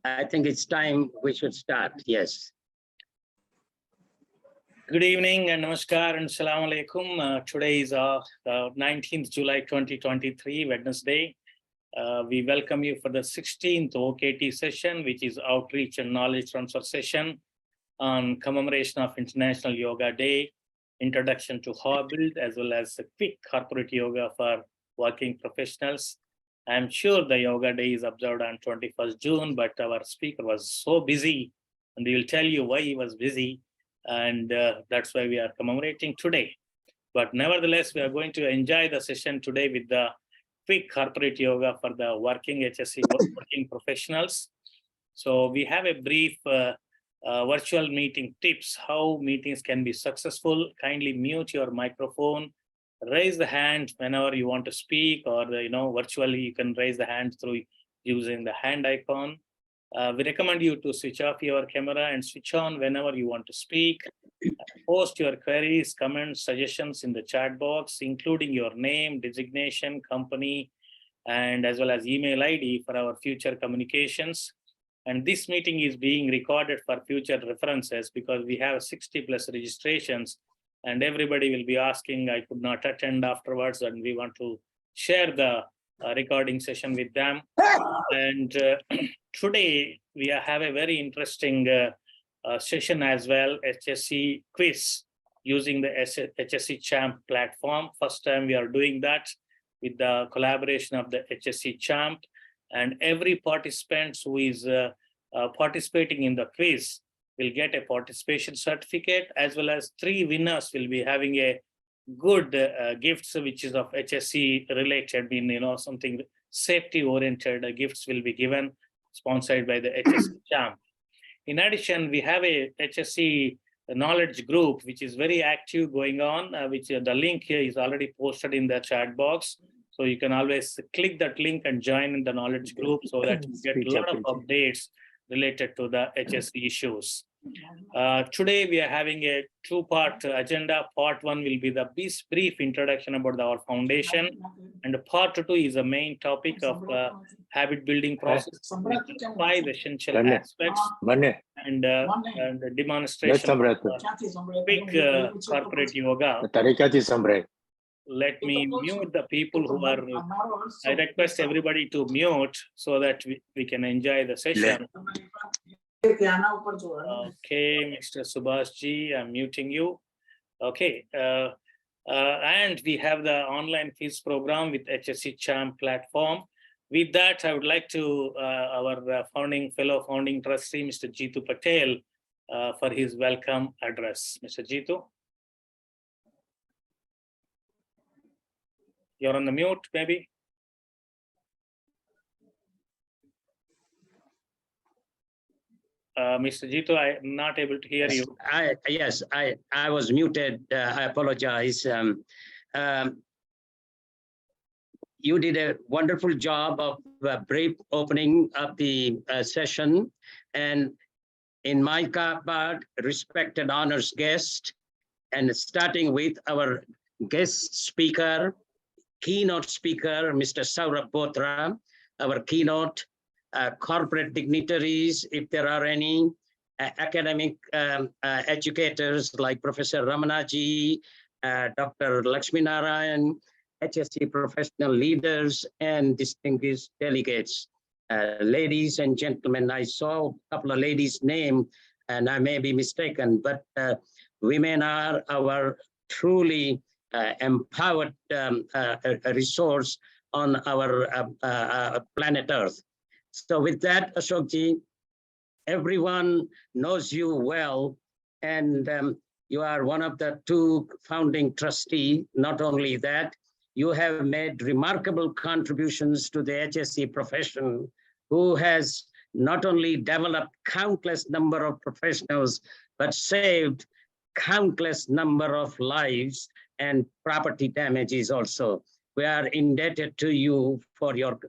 I think it's time we should start. Yes. Good evening and namaskar and salam alaikum. Today is 19th July 2023, Wednesday. We welcome you for the 16th OKT session, which is Outreach and Knowledge Transfer session on commemoration of International Yoga Day, introduction to Habuild, as well as a quick corporate yoga for working professionals. I'm sure the Yoga Day is observed on 21st June, but our speaker was so busy, and he will tell you why he was busy. And that's why we are commemorating today. But nevertheless, we are going to enjoy the session today with the quick corporate yoga for the working HSE working professionals. So we have a brief virtual meeting tips, how meetings can be successful. Kindly mute your microphone, raise the hand whenever you want to speak, or virtually you can raise the hand through using the hand icon. We recommend you to switch off your camera and switch on whenever you want to speak. Post your queries, comments, suggestions in the chat box, including your name, designation, company, and as well as email ID for our future communications. And this meeting is being recorded for future references because we have 60+ registrations, and everybody will be asking, I could not attend afterwards, and we want to share the recording session with them. And today we have a very interesting session as well, HSE quiz using the HSE Champ platform. First time we are doing that with the collaboration of the HSE Champ, and every participant who is participating in the quiz will get a participation certificate, as well as 3 winners will be having a good gifts which is of HSE related, something safety oriented gifts will be given, sponsored by the HSE Champ. In addition, we have a HSE knowledge group which is very active going on, which the link here is already posted in the chat box. So you can always click that link and join in the knowledge group so that you get a lot of updates related to the HSE issues. Today we are having a 2-part agenda. Part 1 will be the brief introduction about our foundation, and part 2 is the main topic of habit building process with 5 essential aspects and the demonstration of quick corporate yoga. Let me mute the people who are, I request everybody to mute so that we can enjoy the session. Okay, Mr. Subhash ji, I'm muting you. Okay, and we have the online quiz program with HSE Champ platform. With that, I would like to our fellow founding trustee, Mr. Jitu Patel, for his welcome address. Mr. Jitu, you're on the mute, maybe. Mr. Jitu, I am not able to hear you. Yes, I was muted. I apologize. You did a wonderful job of brief opening of the session. And in my part, respected honors guest, and starting with our guest speaker, keynote speaker, Mr. Saurabh Bothra, our keynote corporate dignitaries, if there are any, academic educators like Professor Ramanaji, Dr. Lakshmi Narayan, HSE professional leaders, and distinguished delegates. Ladies and gentlemen, I saw a couple of ladies' names, and I may be mistaken, but women are our truly empowered resource on our planet Earth. So with that, Ashokji, everyone knows you well, and you are one of the 2 founding trustees. Not only that, you have made remarkable contributions to the HSE profession, who has not only developed countless number of professionals, but saved countless number of lives and property damages also. We are indebted to you for your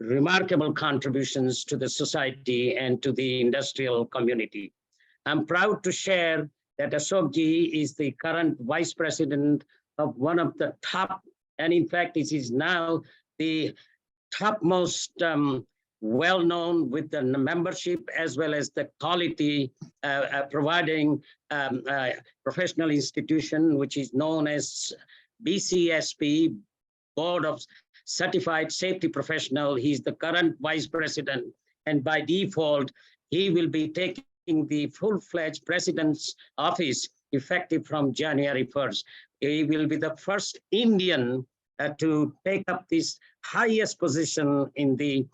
remarkable contributions to the society and to the industrial community. I'm proud to share that Ashokji is the current vice president of one of the top, and in fact, it is now the topmost well known with the membership as well as the quality providing professional institution, which is known as BCSP, Board of Certified Safety Professional. He's the current vice president, and by default, he will be taking the full-fledged president's office effective from January 1st. He will be the first Indian to take up this highest position in the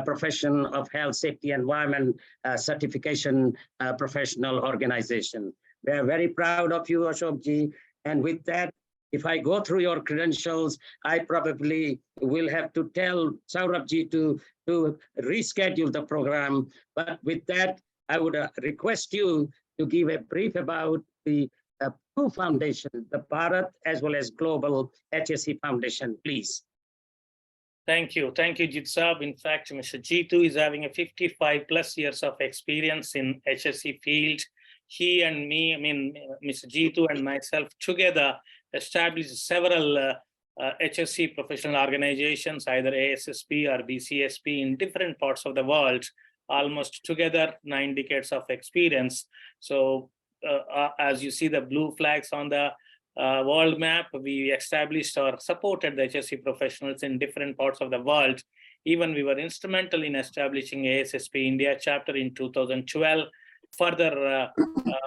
profession of health, safety, environment certification professional organization. We are very proud of you, Ashokji. And with that, if I go through your credentials, I probably will have to tell Saurabhji to reschedule the program. But with that, I would request you to give a brief about the two foundations, the Bharat as well as Global HSE Foundation, please. Thank you, Jit Saab. In fact, Mr. Jitu is having a 55 plus years of experience in HSE field. He and me, Mr. Jitu and myself together established several HSE professional organizations, either ASSP or BCSP in different parts of the world, almost together 9 decades of experience. So as you see the blue flags on the world map, we established or supported the HSE professionals in different parts of the world. Even we were instrumental in establishing ASSP India chapter in 2012. Further,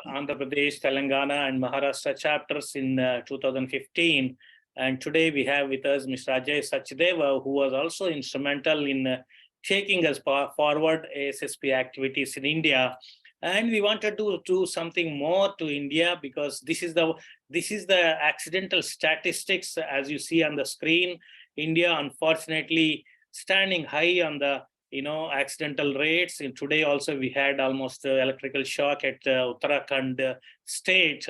Andhra Pradesh, Telangana, and Maharashtra chapters in 2015. And today we have with us Mr. Ajay Sachdeva, who was also instrumental in taking us forward ASSP activities in India. And we wanted to do something more to India, because this is the accidental statistics as you see on the screen. India, unfortunately, standing high on the accidental rates. And today also we had almost electrical shock at Uttarakhand state,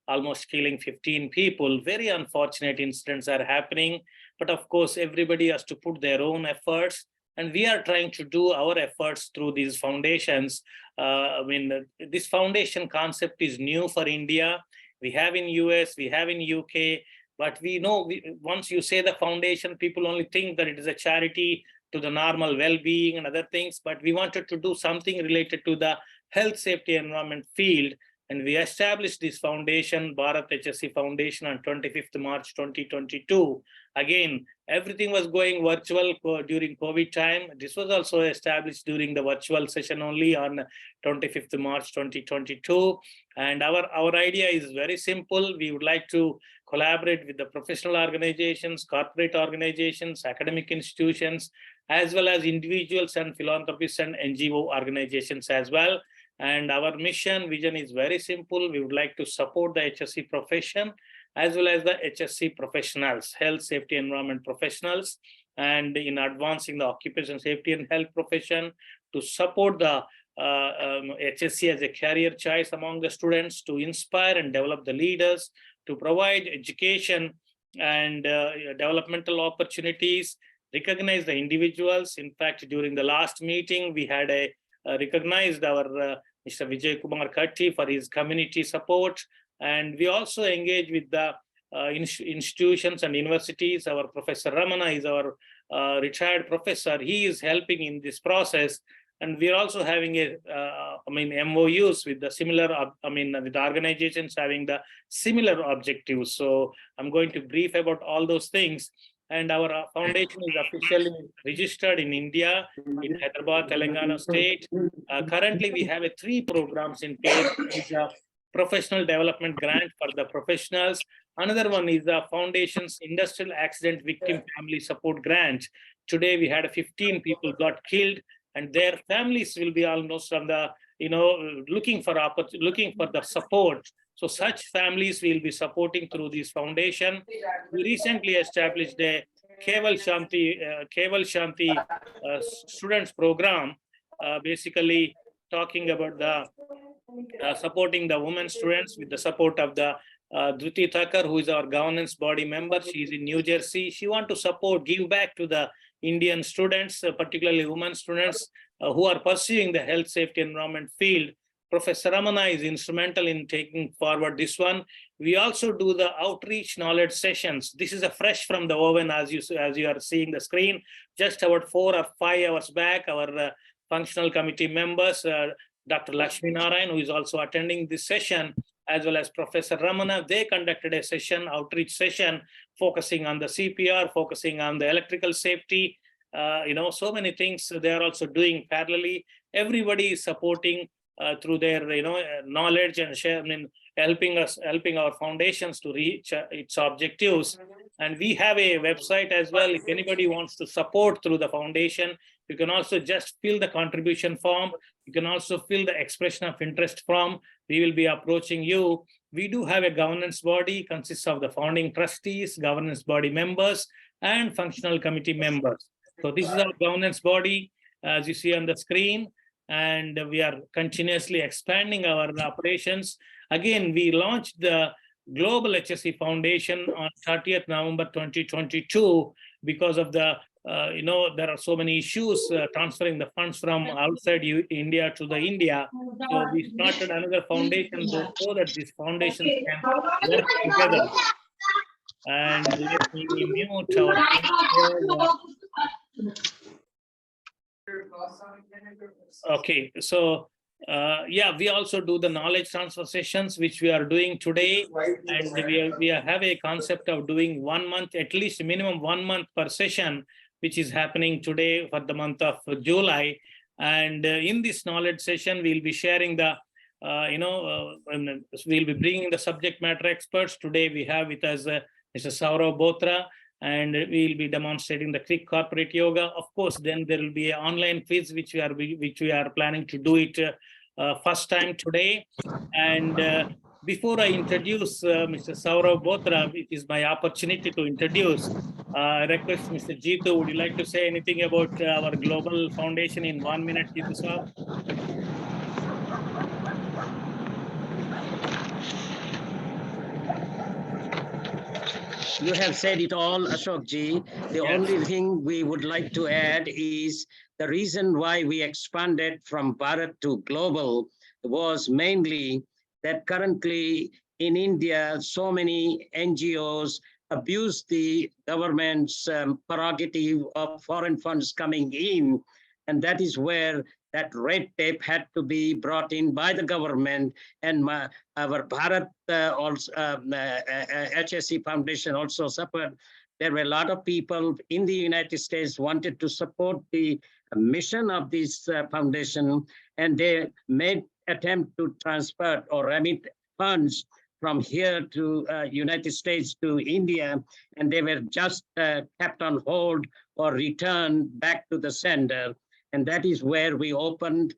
almost killing 15 people. Very unfortunate incidents are happening. But of course, everybody has to put their own efforts. And we are trying to do our efforts through these foundations. This foundation concept is new for India. We have in US, we have in UK, but we know once you say the foundation, people only think that it is a charity to the normal well-being and other things, but we wanted to do something related to the health, safety, environment field. And we established this foundation, Bharat HSE Foundation, on 25th March 2022. Again, everything was going virtual during COVID time. This was also established during the virtual session only on 25th March 2022. And our idea is very simple. We would like to collaborate with the professional organizations, corporate organizations, academic institutions, as well as individuals and philanthropists and NGO organizations as well. And our mission vision is very simple. We would like to support the HSE profession as well as the HSE professionals, health, safety, environment professionals, and in advancing the occupation safety and health profession, to support the HSE as a career choice among the students, to inspire and develop the leaders, to provide education and developmental opportunities, recognize the individuals. In fact, during the last meeting, we had recognized our Mr. Vijay Kumar Katti for his community support. And we also engage with the institutions and universities. Our Professor Ramana is our retired professor. He is helping in this process. And we're also having MOUs with the similar, with the organizations having the similar objectives. So I'm going to brief about all those things. And our foundation is officially registered in India, in Hyderabad, Telangana state. Currently, we have 3 programs in place. It's a professional development grant for the professionals. Another one is the foundation's industrial accident victim family support grant. Today, we had 15 people got killed, and their families will be almost on the, looking for the support. So such families will be supporting through this foundation. We recently established a Keval Shanti students program, basically talking about the supporting the women students with the support of the Dhruti Thakur, who is our governance body member. She is in New Jersey. She wants to give back to the Indian students, particularly women students who are pursuing the health, safety, environment field. Professor Ramana is instrumental in taking forward this one. We also do the outreach knowledge sessions. This is a fresh from the oven, as you are seeing the screen. Just about 4 or 5 hours back, our functional committee members, Dr. Lakshmi Narayan, who is also attending this session, as well as Professor Ramana, they conducted a session, outreach session, focusing on the CPR, focusing on the electrical safety, so many things they are also doing parallelly. Everybody is supporting through their knowledge and helping our foundations to reach its objectives. And we have a website as well. If anybody wants to support through the foundation, you can also just fill the contribution form. You can also fill the expression of interest form. We will be approaching you. We do have a governance body, consists of the founding trustees, governance body members, and functional committee members. So this is our governance body, as you see on the screen, and we are continuously expanding our operations. Again, we launched the Global HSE Foundation on 30th November 2022 because of the there are so many issues transferring the funds from outside India to the India. So we started another foundation so that these foundations can work together. And let me mute our okay, so we also do the knowledge transfer sessions, which we are doing today, and we have a concept of doing 1 month, at least minimum 1 month per session, which is happening today for the month of July. And in this knowledge session, we'll be sharing the we'll be bringing the subject matter experts. Today we have with us Mr. Saurav Bothra, and we'll be demonstrating the quick corporate yoga. Of course, then there will be an online quiz, which we are planning to do it first time today. And before I introduce Mr. Saurav Bothra, it is my opportunity to introduce. I request Mr. Jitu, would you like to say anything about our global foundation in 1 minute, Jitu sir? You have said it all, Ashok ji. The only thing we would like to add is the reason why we expanded from Bharat to global was mainly that currently in India, so many NGOs abuse the government's prerogative of foreign funds coming in. And that is where that red tape had to be brought in by the government, and our Bharat HSE Foundation also suffered. There were a lot of people in the United States wanted to support the mission of this foundation, and they made attempt to transfer or remit funds from here to United States to India, and they were just kept on hold or returned back to the sender. And that is where we opened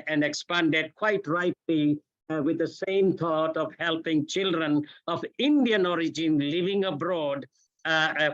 and expanded quite rightly with the same thought of helping children of Indian origin living abroad,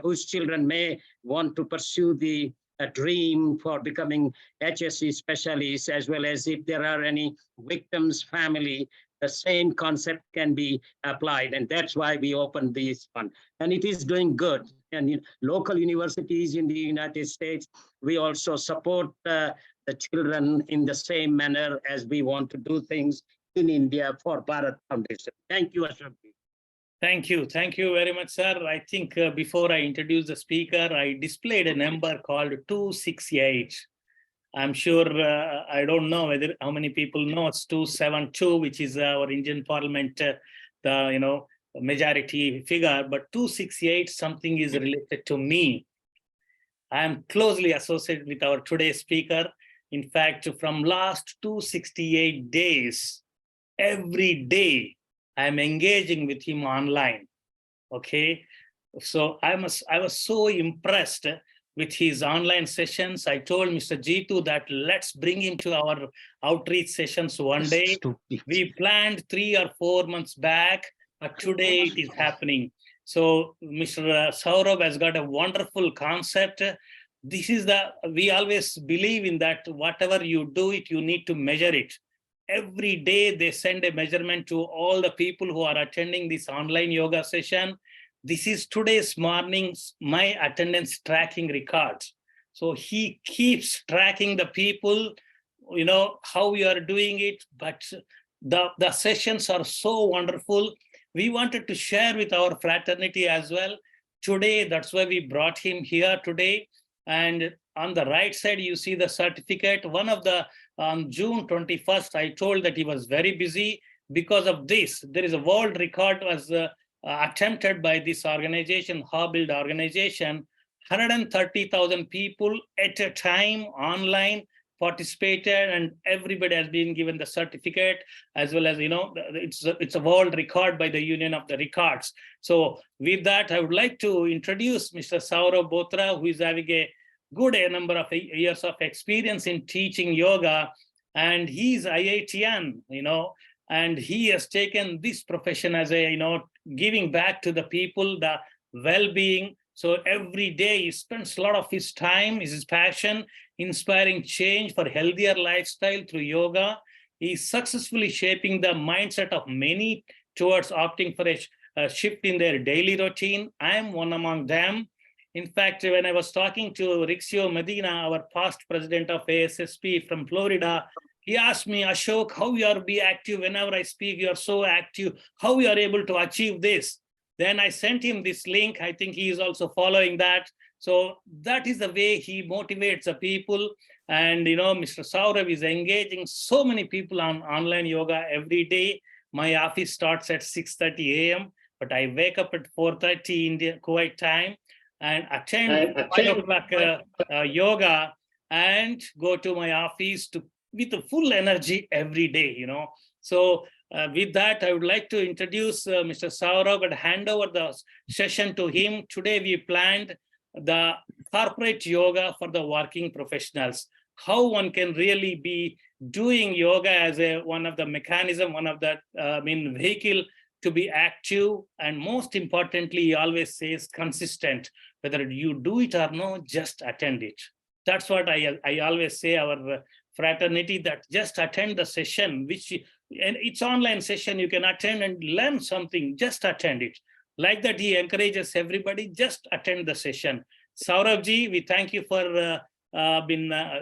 whose children may want to pursue the dream for becoming HSE specialists, as well as if there are any victims' family, the same concept can be applied. And that's why we opened this fund. And it is doing good. And local universities in the United States, we also support the children in the same manner as we want to do things in India for Bharat Foundation. Thank you, Ashok. Thank you. Thank you very much, sir. I think before I introduce the speaker, I displayed a number called 268. I'm sure, I don't know how many people know it's 272, which is our Indian Parliament, the majority figure, but 268, something is related to me. I am closely associated with our today's speaker. In fact, from last 268 days, every day, I'm engaging with him online. Okay, so I was so impressed with his online sessions. I told Mr. Jitu that let's bring him to our outreach sessions one day. We planned 3 or 4 months back, but today it is happening. So Mr. Saurav has got a wonderful concept. This is we always believe in that whatever you do it, you need to measure it. Every day they send a measurement to all the people who are attending this online yoga session. This is today's morning's my attendance tracking records. So he keeps tracking the people, how we are doing it, but the sessions are so wonderful. We wanted to share with our fraternity as well. Today, that's why we brought him here today. And on the right side, you see the certificate. One of the, on June 21st, I told that he was very busy because of this. There is a world record was attempted by this organization, Habuild organization. 130,000 people at a time online participated, and everybody has been given the certificate, as well as, it's a world record by the Union of the Records. So with that, I would like to introduce Mr. Saurav Botra, who is having a good number of years of experience in teaching yoga, and he's IITian, and he has taken this profession as a, giving back to the people, the well-being. So every day he spends a lot of his time, his passion, inspiring change for healthier lifestyle through yoga. He's successfully shaping the mindset of many towards opting for a shift in their daily routine. I am one among them. In fact, when I was talking to Rixio Medina, our past president of ASSP from Florida, he asked me, Ashok, how you are be active whenever I speak, you are so active, how you are able to achieve this? Then I sent him this link. I think he is also following that. So that is the way he motivates the people. And, Mr. Saurav is engaging so many people on online yoga every day. My office starts at 6:30 a.m., but I wake up at 4:30 Indian Kuwait time and attend 5 o'clock yoga and go to my office with the full energy every day, So with that, I would like to introduce Mr. Saurav and hand over the session to him. Today, we planned the corporate yoga for the working professionals. How one can really be doing yoga as one of the mechanism, one of the vehicle to be active. And most importantly, he always says consistent, whether you do it or no, just attend it. That's what I always say, our fraternity, that just attend the session, and it's online session, you can attend and learn something, just attend it. Like that, he encourages everybody, just attend the session. Saurav ji, we thank you for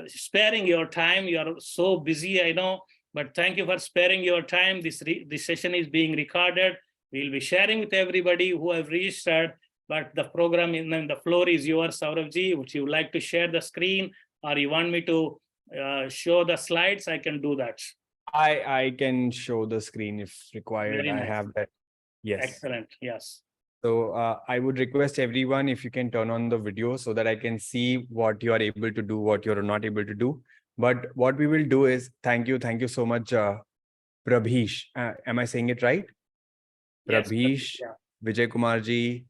sparing your time. You are so busy, I know, but thank you for sparing your time. This session is being recorded. We'll be sharing with everybody who have registered, but the program the floor is yours, Saurav ji. Would you like to share the screen, or you want me to show the slides? I can do that. I can show the screen if required. Very nice. I have that. Yes. Excellent. Yes. So I would request everyone, if you can turn on the video so that I can see what you are able to do, what you're not able to do. But what we will do is, thank you so much, Prabhish. Am I saying it right? Prabhish, yeah. Vijay Kumar ji,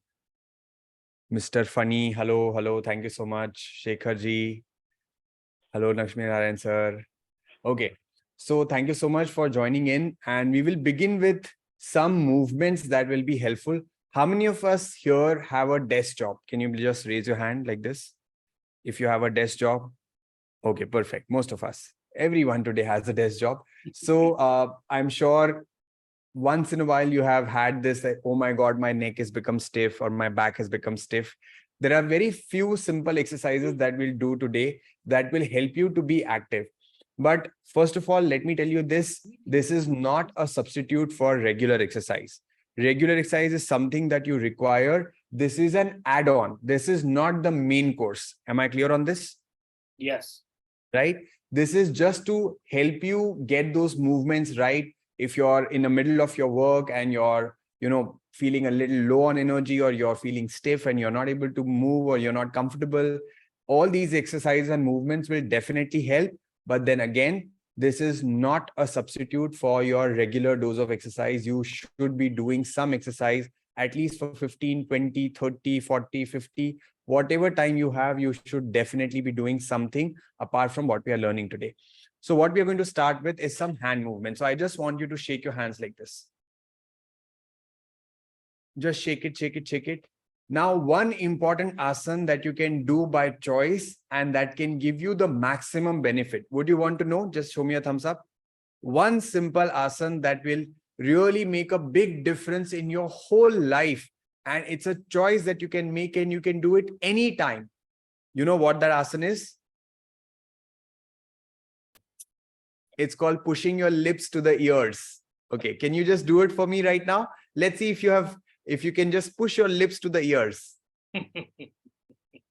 Mr. Funny, hello, thank you so much. Shekhar ji, hello, Lakshmi Narayan sir. Okay, so thank you so much for joining in, and we will begin with some movements that will be helpful. How many of us here have a desk job? Can you just raise your hand like this? If you have a desk job. Okay, perfect. Most of us, everyone today has a desk job. So I'm sure once in a while you have had this, like, oh my God, my neck has become stiff or my back has become stiff. There are very few simple exercises that we'll do today that will help you to be active. But first of all, let me tell you this is not a substitute for regular exercise. Regular exercise is something that you require. This is an add-on. This is not the main course. Am I clear on this? Yes. Right? This is just to help you get those movements right. If you're in the middle of your work and you're, feeling a little low on energy, or you're feeling stiff and you're not able to move, or you're not comfortable, all these exercises and movements will definitely help. But then again, this is not a substitute for your regular dose of exercise. You should be doing some exercise at least for 15, 20, 30, 40, 50, whatever time you have, you should definitely be doing something apart from what we are learning today. So what we are going to start with is some hand movement. So I just want you to shake your hands like this. Just shake it, shake it, shake it. Now, one important asana that you can do by choice and that can give you the maximum benefit. Would you want to know? Just show me a thumbs up. One simple asana that will really make a big difference in your whole life. And it's a choice that you can make, and you can do it anytime. You know what that asana is? It's called pushing your lips to the ears. Okay, can you just do it for me right now? Let's see if you can just push your lips to the ears.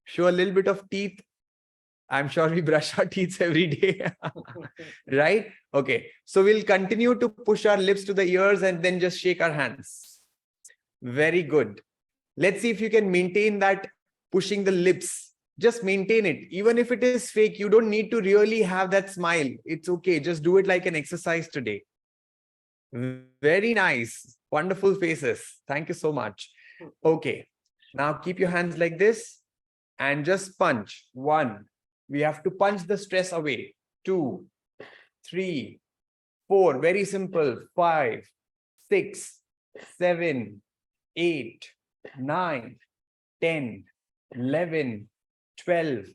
Show a little bit of teeth. I'm sure we brush our teeth every day, right? Okay, so we'll continue to push our lips to the ears and then just shake our hands. Very good. Let's see if you can maintain that pushing the lips. Just maintain it. Even if it is fake, you don't need to really have that smile. It's okay. Just do it like an exercise today. Very nice. Wonderful faces. Thank you so much. Okay. Now keep your hands like this and just punch. 1. We have to punch the stress away. 2, 3, 4. Very simple. 5, 6, 7, 8, 9, 10, 11, 12,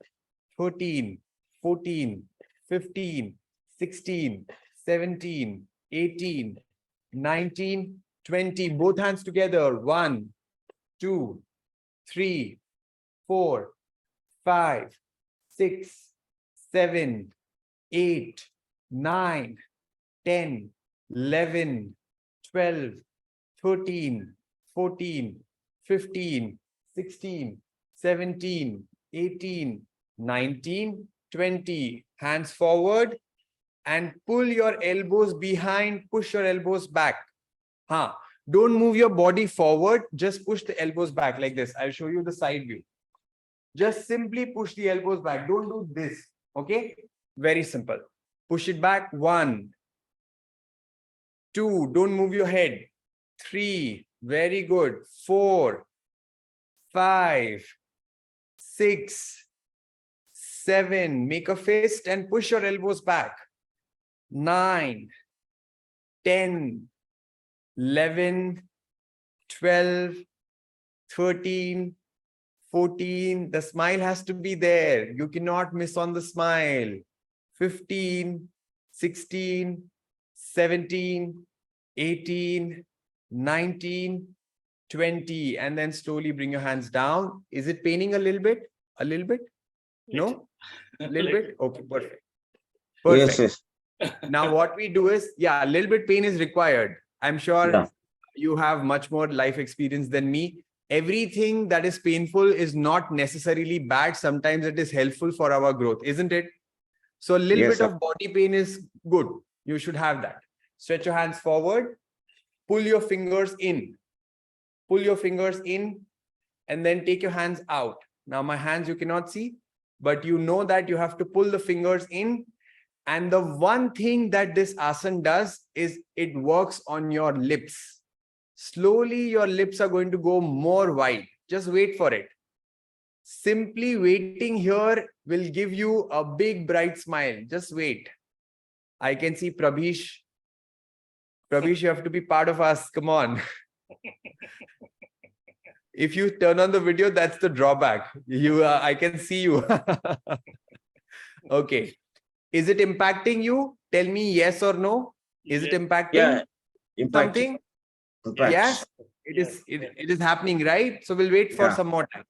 13, 14, 15, 16, 17, 18, 19, 20. Both hands together. 1, 2, 3, 4, 5, 6, 7, 8, 9, 10, 11, 12, 13, 14, 15, 16, 17, 18, 19, 20. Hands forward and pull your elbows behind, push your elbows back. Don't move your body forward, just push the elbows back like this. I'll show you the side view. Just simply push the elbows back. Don't do this. Okay? Very simple. Push it back. 1, 2. Don't move your head. 3. Very good. 4, 5, 6, 7. Make a fist and push your elbows back. 9, 10, 11, 12, 13, 14. The smile has to be there. You cannot miss on the smile. 15, 16, 17, 18, 19, 20. And then slowly bring your hands down. Is it paining a little bit? A little bit? No? A little bit? Okay, perfect. Perfect. Yes. Now what we do is, a little bit pain is required. I'm sure you have much more life experience than me. Everything that is painful is not necessarily bad. Sometimes it is helpful for our growth, isn't it? So a little bit of body pain is good. You should have that. Stretch your hands forward. Pull your fingers in. Pull your fingers in and then take your hands out. Now my hands you cannot see, but you know that you have to pull the fingers in. And the one thing that this asana does is it works on your lips. Slowly your lips are going to go more wide. Just wait for it. Simply waiting here will give you a big bright smile. Just wait. I can see Prabhish. Prabhish, you have to be part of us. Come on. If you turn on the video, that's the drawback. I can see you. Okay. Is it impacting you? Tell me yes or no. Is it impacting something? Yes, it is happening, right? So we'll wait for some more time.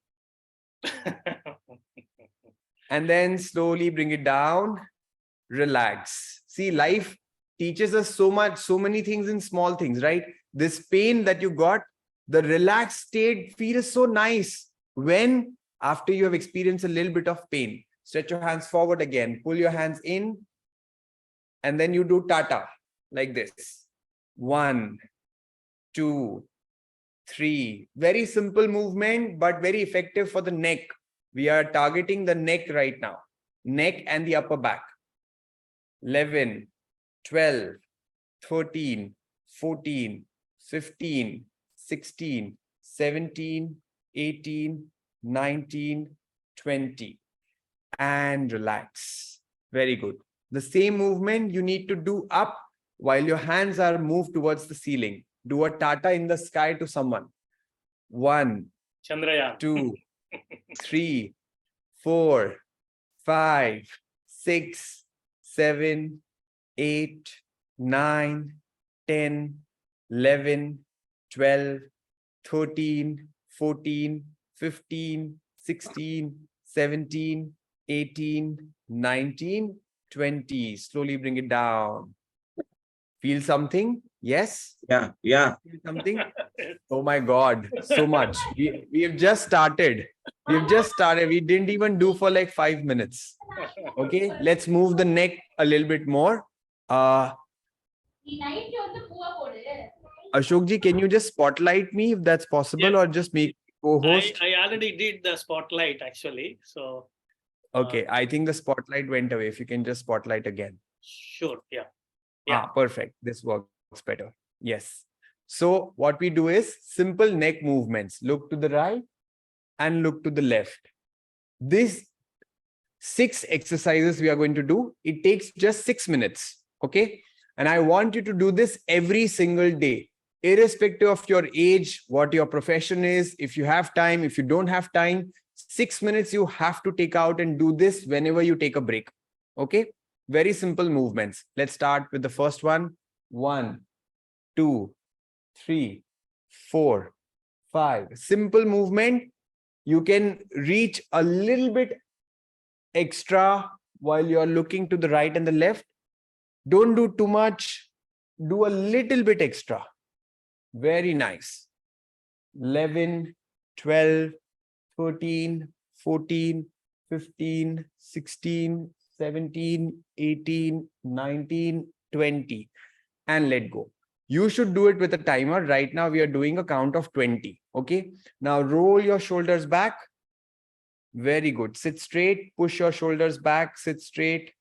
And then slowly bring it down. Relax. See, life teaches us so much, so many things in small things, right? This pain that you got, the relaxed state feels so nice when after you have experienced a little bit of pain. Stretch your hands forward again. Pull your hands in. And then you do Tata like this. 1, 2, 3. Very simple movement, but very effective for the neck. We are targeting the neck right now. Neck and the upper back. 11, 12, 13, 14, 15, 16, 17, 18, 19, 20. And relax. Very good. The same movement you need to do up while your hands are moved towards the ceiling. Do a Tata in the sky to someone. 1, Chandrayaan. 2, 3, 4, 5, 6, 7, 8, 9, 10, 11, 12, 13, 14, 15, 16, 17, 18, 19, 20. Slowly bring it down. Feel something? Yes? Yeah, yeah. Feel something? Oh my God, so much. We have just started. We've just started. We didn't even do for like 5 minutes. Okay, let's move the neck a little bit more. Ashok ji, can you just spotlight me if that's possible, Yes. or just make co-host? I already did the spotlight actually. So Okay, I think the spotlight went away. If you can just spotlight again. sure. Yeah. Yeah. Perfect. This works better. Yes. So what we do is simple neck movements. Look to the right and look to the left. These 6 exercises we are going to do. It takes just 6 minutes. Okay. And I want you to do this every single day, irrespective of your age, what your profession is. If you have time, if you don't have time, 6 minutes you have to take out and do this whenever you take a break. Okay. Very simple movements. Let's start with the first one. 1, 2, 3, 4, 5. Simple movement. You can reach a little bit extra while you're looking to the right and the left. Don't do too much. Do a little bit extra. Very nice. 11, 12, 13, 14, 15, 16, 17, 18, 19, 20. And let go. You should do it with a timer. Right now, we are doing a count of 20. Okay. Now roll your shoulders back. Very good. Sit straight. Push your shoulders back. Sit straight.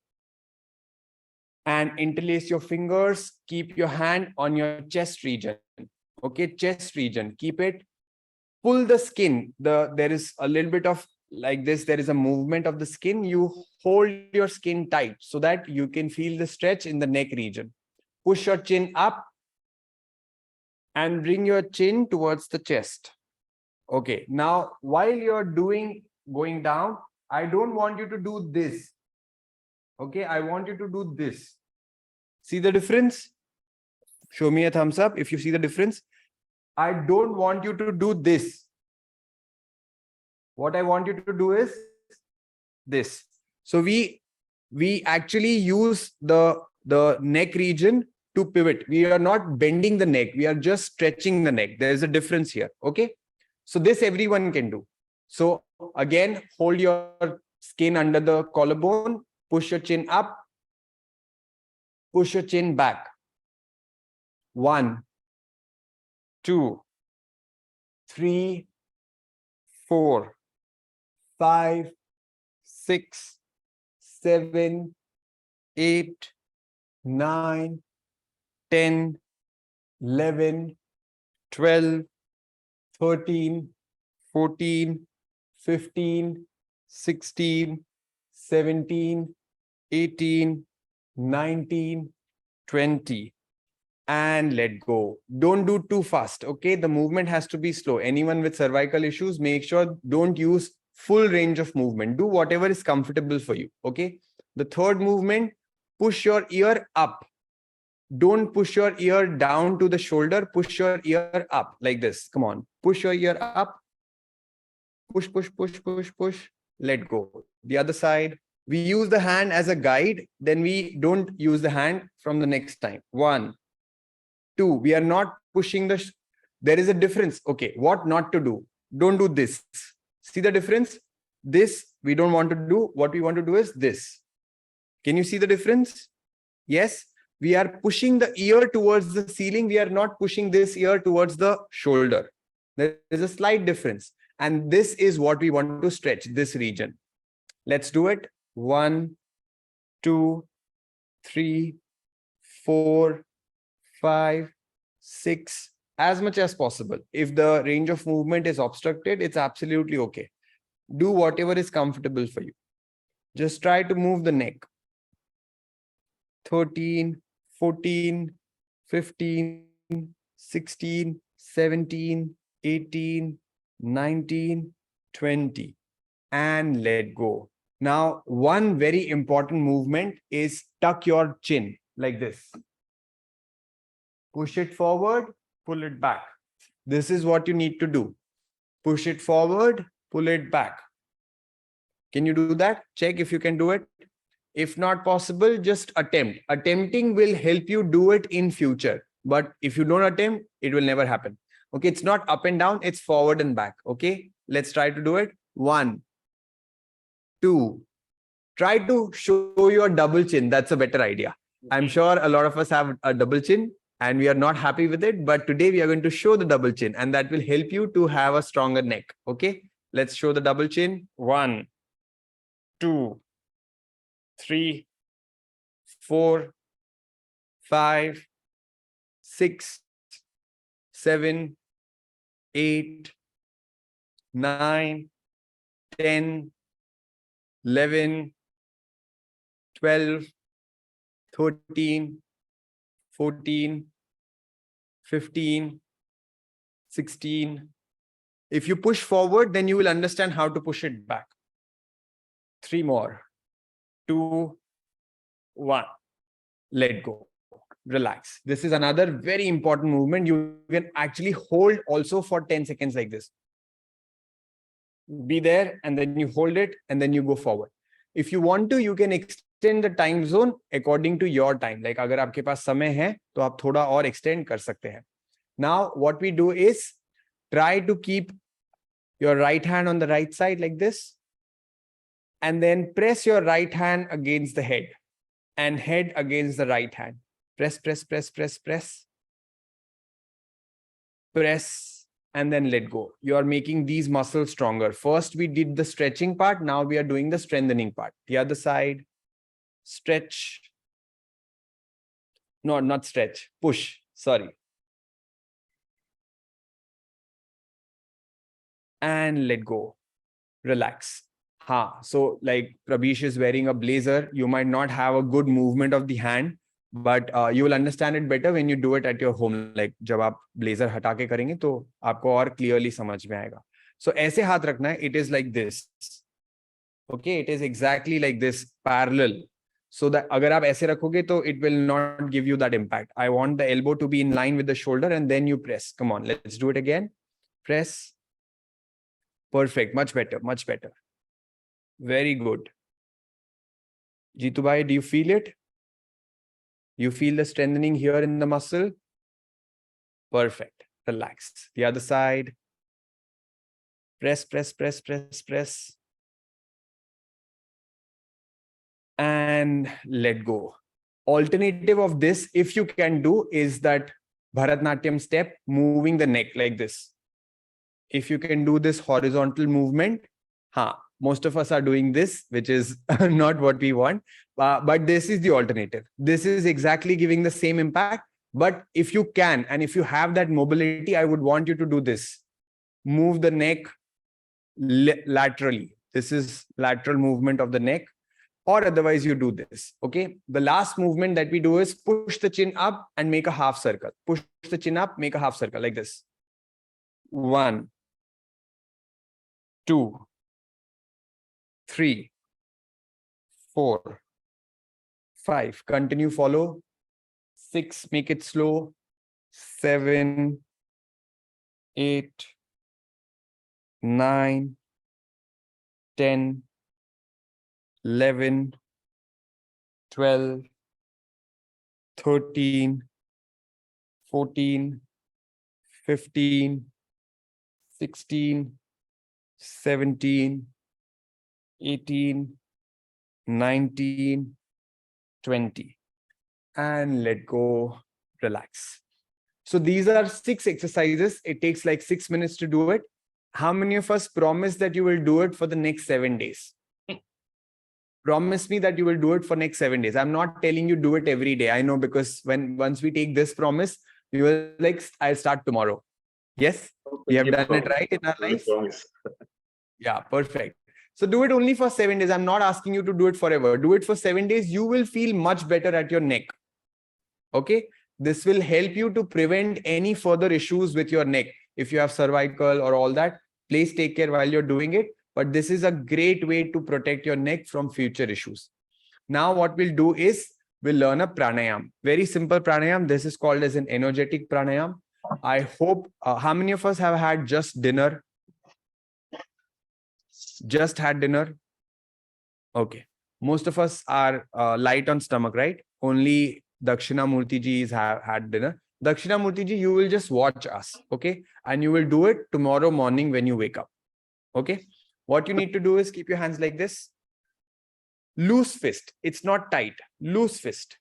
And interlace your fingers. Keep your hand on your chest region. Okay. Chest region. Keep it. Pull the skin. There is a little bit of like this. There is a movement of the skin. You hold your skin tight so that you can feel the stretch in the neck region. Push your chin up and bring your chin towards the chest. Okay. Now, while you're going down, I don't want you to do this. Okay. I want you to do this. See the difference? Show me a thumbs up if you see the difference. I don't want you to do this. What I want you to do is this. So we actually use the neck region to pivot. We are not bending the neck. We are just stretching the neck. There is a difference here. Okay. So this everyone can do. So again, hold your skin under the collarbone, push your chin up, push your chin back. 1, 2, 3, 4, 5, 6, 7, 8, 9, 10, 11, 12, 13, 14, 15, 16, 17, 18, 19, 20. And let go. Don't do too fast. Okay. The movement has to be slow. Anyone with cervical issues, make sure don't use full range of movement. Do whatever is comfortable for you. Okay. The third movement, push your ear up. Don't push your ear down to the shoulder. Push your ear up like this. Come on. Push your ear up. Push, push, push, push, push. Let go. The other side. We use the hand as a guide. Then we don't use the hand from the next time. 1, 2. We are not pushing there is a difference. Okay. What not to do? Don't do this. See the difference? This we don't want to do. What we want to do is this. Can you see the difference? Yes. We are pushing the ear towards the ceiling. We are not pushing this ear towards the shoulder. There is a slight difference. And this is what we want to stretch, this region. Let's do it. 1, 2, 3, 4, 5, 6, as much as possible. If the range of movement is obstructed, it's absolutely okay. Do whatever is comfortable for you. Just try to move the neck. 13, 14, 15, 16, 17, 18, 19, 20, and let go. Now, one very important movement is tuck your chin like this. Push it forward, pull it back. This is what you need to do. Push it forward, pull it back. Can you do that? Check if you can do it. If not possible, just attempt. Attempting will help you do it in future. But if you don't attempt, it will never happen. Okay, it's not up and down, it's forward and back. Okay, let's try to do it. 1, 2. Try to show your double chin. That's a better idea. I'm sure a lot of us have a double chin and we are not happy with it. But today we are going to show the double chin and that will help you to have a stronger neck. Okay, let's show the double chin. 1, 2, 3, 4, 5, 6, 7, 8, 9, 10, 11, 12, 13, 14, 15, 16. If you push forward, then you will understand how to push it back. 3 more. 2, 1. Let go. Relax. This is another very important movement. You can actually hold also for 10 seconds like this. Be there and then you hold it and then you go forward. If you want to, you can extend the time zone according to your time. Like अगर आपके पास समय है तो आप थोड़ा और extend कर सकते हैं. Now what we do is try to keep your right hand on the right side like this and then press your right hand against the head and head against the right hand. Press, press, press, press, press. Press and then let go. You are making these muscles stronger. First, we did the stretching part. Now we are doing the strengthening part. The other side, stretch. No, not stretch. Push. Sorry. And let go. Relax. So like Prabhish is wearing a blazer. You might not have a good movement of the hand. But you will understand it better when you do it at your home. Like जब आप blazer हटा के करेंगे तो आपको और clearly समझ में आएगा. So ऐसे हाथ रखना है. It is like this. Okay, it is exactly like this, parallel. So that अगर आप ऐसे रखोगे तो it will not give you that impact. I want the elbow to be in line with the shoulder and then you press. Come on, let's do it again. Press. Perfect. Much better. Much better. Very good. Jitu bhai, do you feel it? You feel the strengthening here in the muscle? Perfect. Relax. The other side. Press, press, press, press, press. And let go. Alternative of this, if you can do, is that Bharatnatyam step, moving the neck like this. If you can do this horizontal movement, most of us are doing this, which is not what we want. But this is the alternative. This is exactly giving the same impact. But if you can, and if you have that mobility, I would want you to do this. Move the neck laterally. This is lateral movement of the neck. Or otherwise you do this. Okay. The last movement that we do is push the chin up and make a half circle. Push the chin up, make a half circle like this. 1, 2, 3, 4, 5. Continue, follow. 6, make it slow. 7, 8, 9, 10, 11, 12, 13, 14, 15, 16, 17, 18, 19, 20. And let go, relax. So these are 6 exercises. It takes like 6 minutes to do it. How many of us promise that you will do it for the next 7 days? Promise me that you will do it for next 7 days. I'm not telling you do it every day. I know, because once we take this promise, you will like, I'll start tomorrow. Yes, we have done it right in our lives. Yeah, perfect. So do it only for 7 days. I'm not asking you to do it forever. Do it for 7 days. You will feel much better at your neck. Okay. This will help you to prevent any further issues with your neck. If you have cervical or all that, please take care while you're doing it. But this is a great way to protect your neck from future issues. Now what we'll do is we'll learn a pranayam. Very simple pranayam. This is called as an energetic pranayam. I hope, how many of us have had just dinner? Just had dinner? Okay. most of us are light on stomach, right? Only Dakshina Murthy ji has had dinner. Dakshina Murthy ji, you will just watch us, okay? And you will do it tomorrow morning when you wake up, okay? What you need to do is keep your hands like this. Loose fist. It's not tight. Loose fist,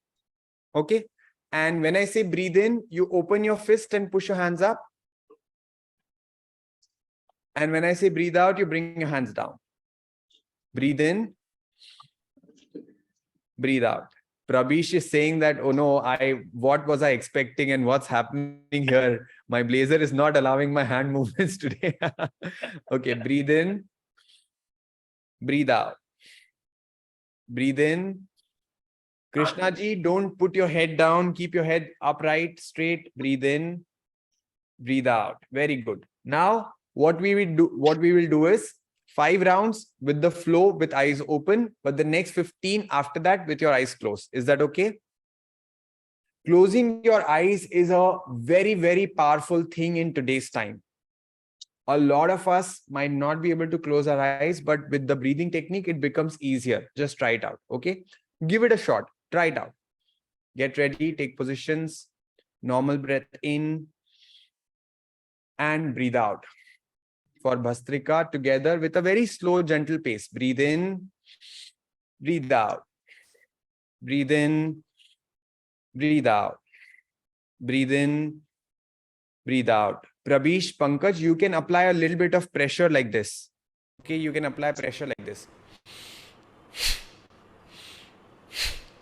okay? And when I say breathe in, you open your fist and push your hands up. And when I say breathe out, you bring your hands down. Breathe in, breathe out. Prabish is saying that, oh no, what was I expecting and what's happening here? My blazer is not allowing my hand movements today. Okay, breathe in, breathe out. Breathe in. Krishna ji, don't put your head down. Keep your head upright, straight. Breathe in, breathe out. Very good. Now, what we will do is 5 rounds with the flow with eyes open, but the next 15 after that with your eyes closed. Is that okay? Closing your eyes is a very, very powerful thing in today's time. A lot of us might not be able to close our eyes, but with the breathing technique, it becomes easier. Just try it out. Okay. Give it a shot. Try it out. Get ready. Take positions. Normal breath in and breathe out. For Bhastrika, together with a very slow, gentle pace. Breathe in, breathe out. Breathe in, breathe out. Breathe in, breathe out. Prabish, Pankaj, you can apply a little bit of pressure like this. Okay, you can apply pressure like this.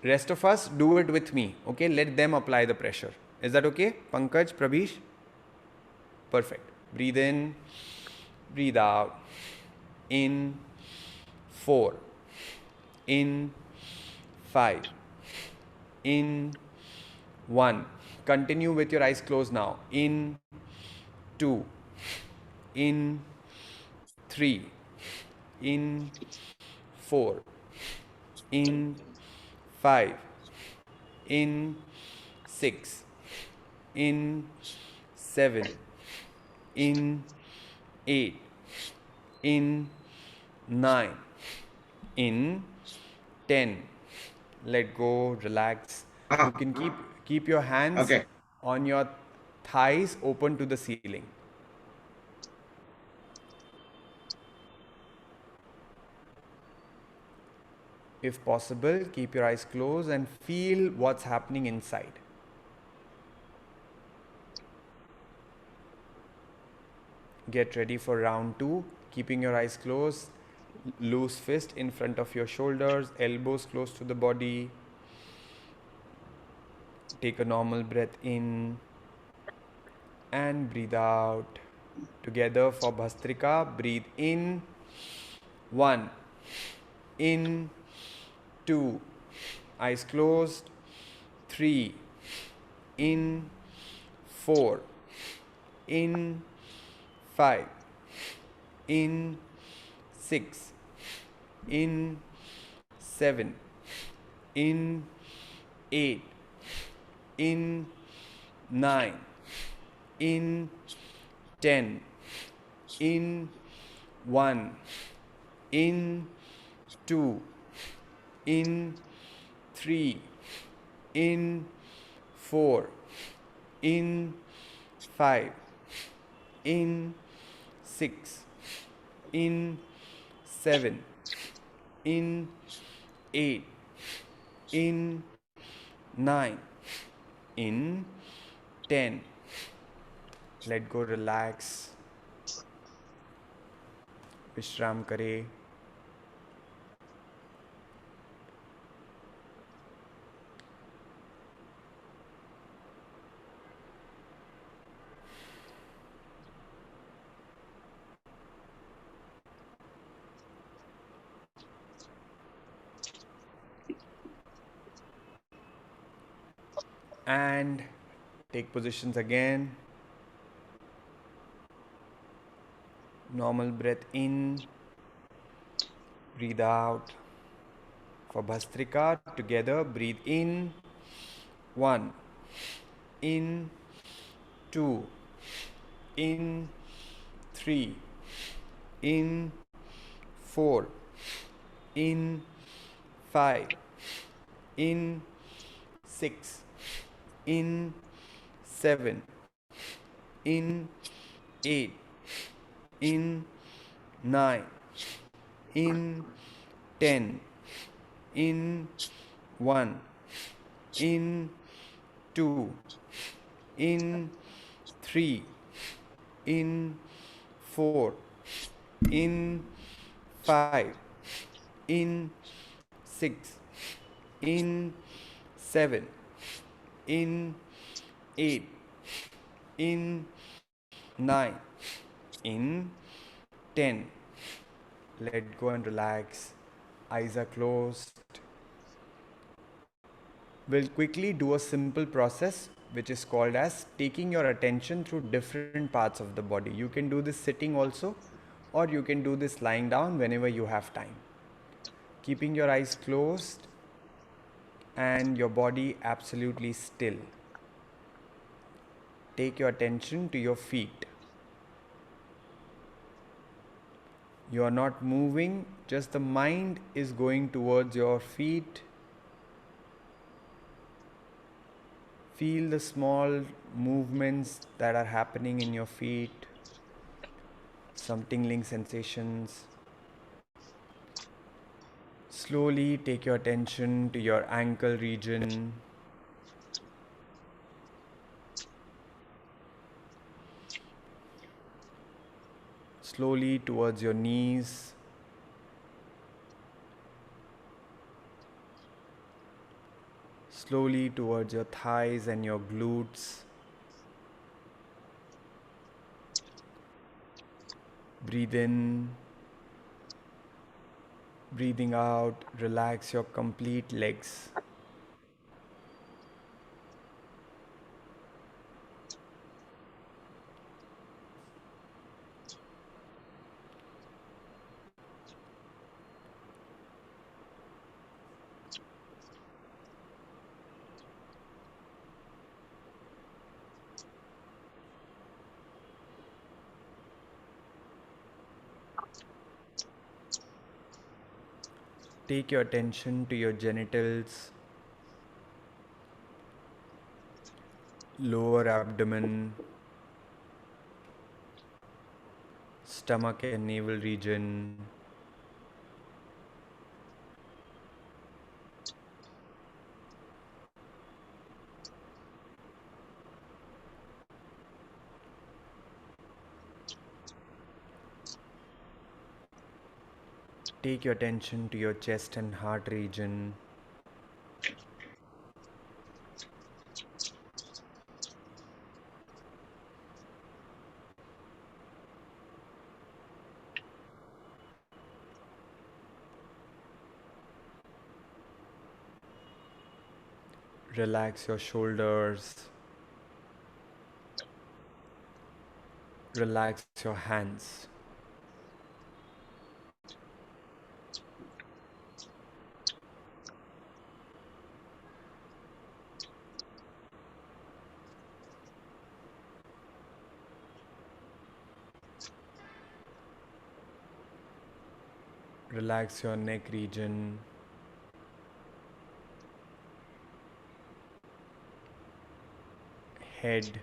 Rest of us, do it with me. Okay, let them apply the pressure. Is that okay? Pankaj, Prabish? Perfect. Breathe in, breathe out. In, 4. In, 5. In, 1. Continue with your eyes closed now. In, 2. In, 3. In, 4. In, 5. In, 6. In, 7. In, 8. In, 9. In, 10. Let go, relax. You can keep your hands on your thighs open to the ceiling. If possible, keep your eyes closed and feel what's happening inside. Get ready for round 2. Keeping your eyes closed. Loose fist in front of your shoulders, elbows close to the body. Take a normal breath in and breathe out. Together for Bhastrika, breathe in. 1. In. 2. Eyes closed. 3. In. 4. In. 5. In. 6. In. 7. In. 8. In. 9. In. 10. In. 1. In. 2. In. 3. In. 4. In. 5. In. 6. In. 7. In. 8. In. 9. In. 10. Let go, relax. Vishram kare. And take positions again. Normal breath in, breathe out. For Bhastrika, together, breathe in. 1. In. 2. In. 3. In. 4. In. 5, in 6, in 7, in 8, in 9, in 10, in 1, in 2, in 3, in 4, in 5, in 6, in 7, in 8, in 9, in 10. Let go and relax. Eyes are closed. We'll quickly do a simple process which is called as taking your attention through different parts of the body. You can do this sitting also, or you can do this lying down whenever you have time. Keeping your eyes closed and your body absolutely still. Take your attention to your feet. You are not moving, just the mind is going towards your feet. Feel the small movements that are happening in your feet, some tingling sensations. Slowly take your attention to your ankle region. Slowly towards your knees. Slowly towards your thighs and your glutes. Breathe in. Breathing out, relax your complete legs. Take your attention to your genitals, lower abdomen, stomach and navel region. Take your attention to your chest and heart region. Relax your shoulders. Relax your hands. Relax your neck region. Head,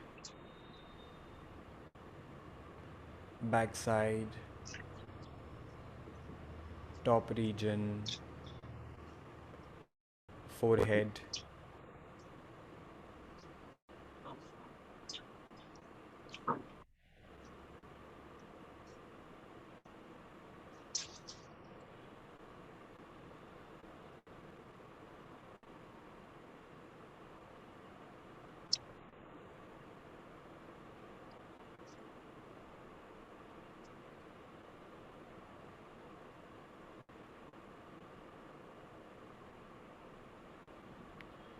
backside, top region, forehead.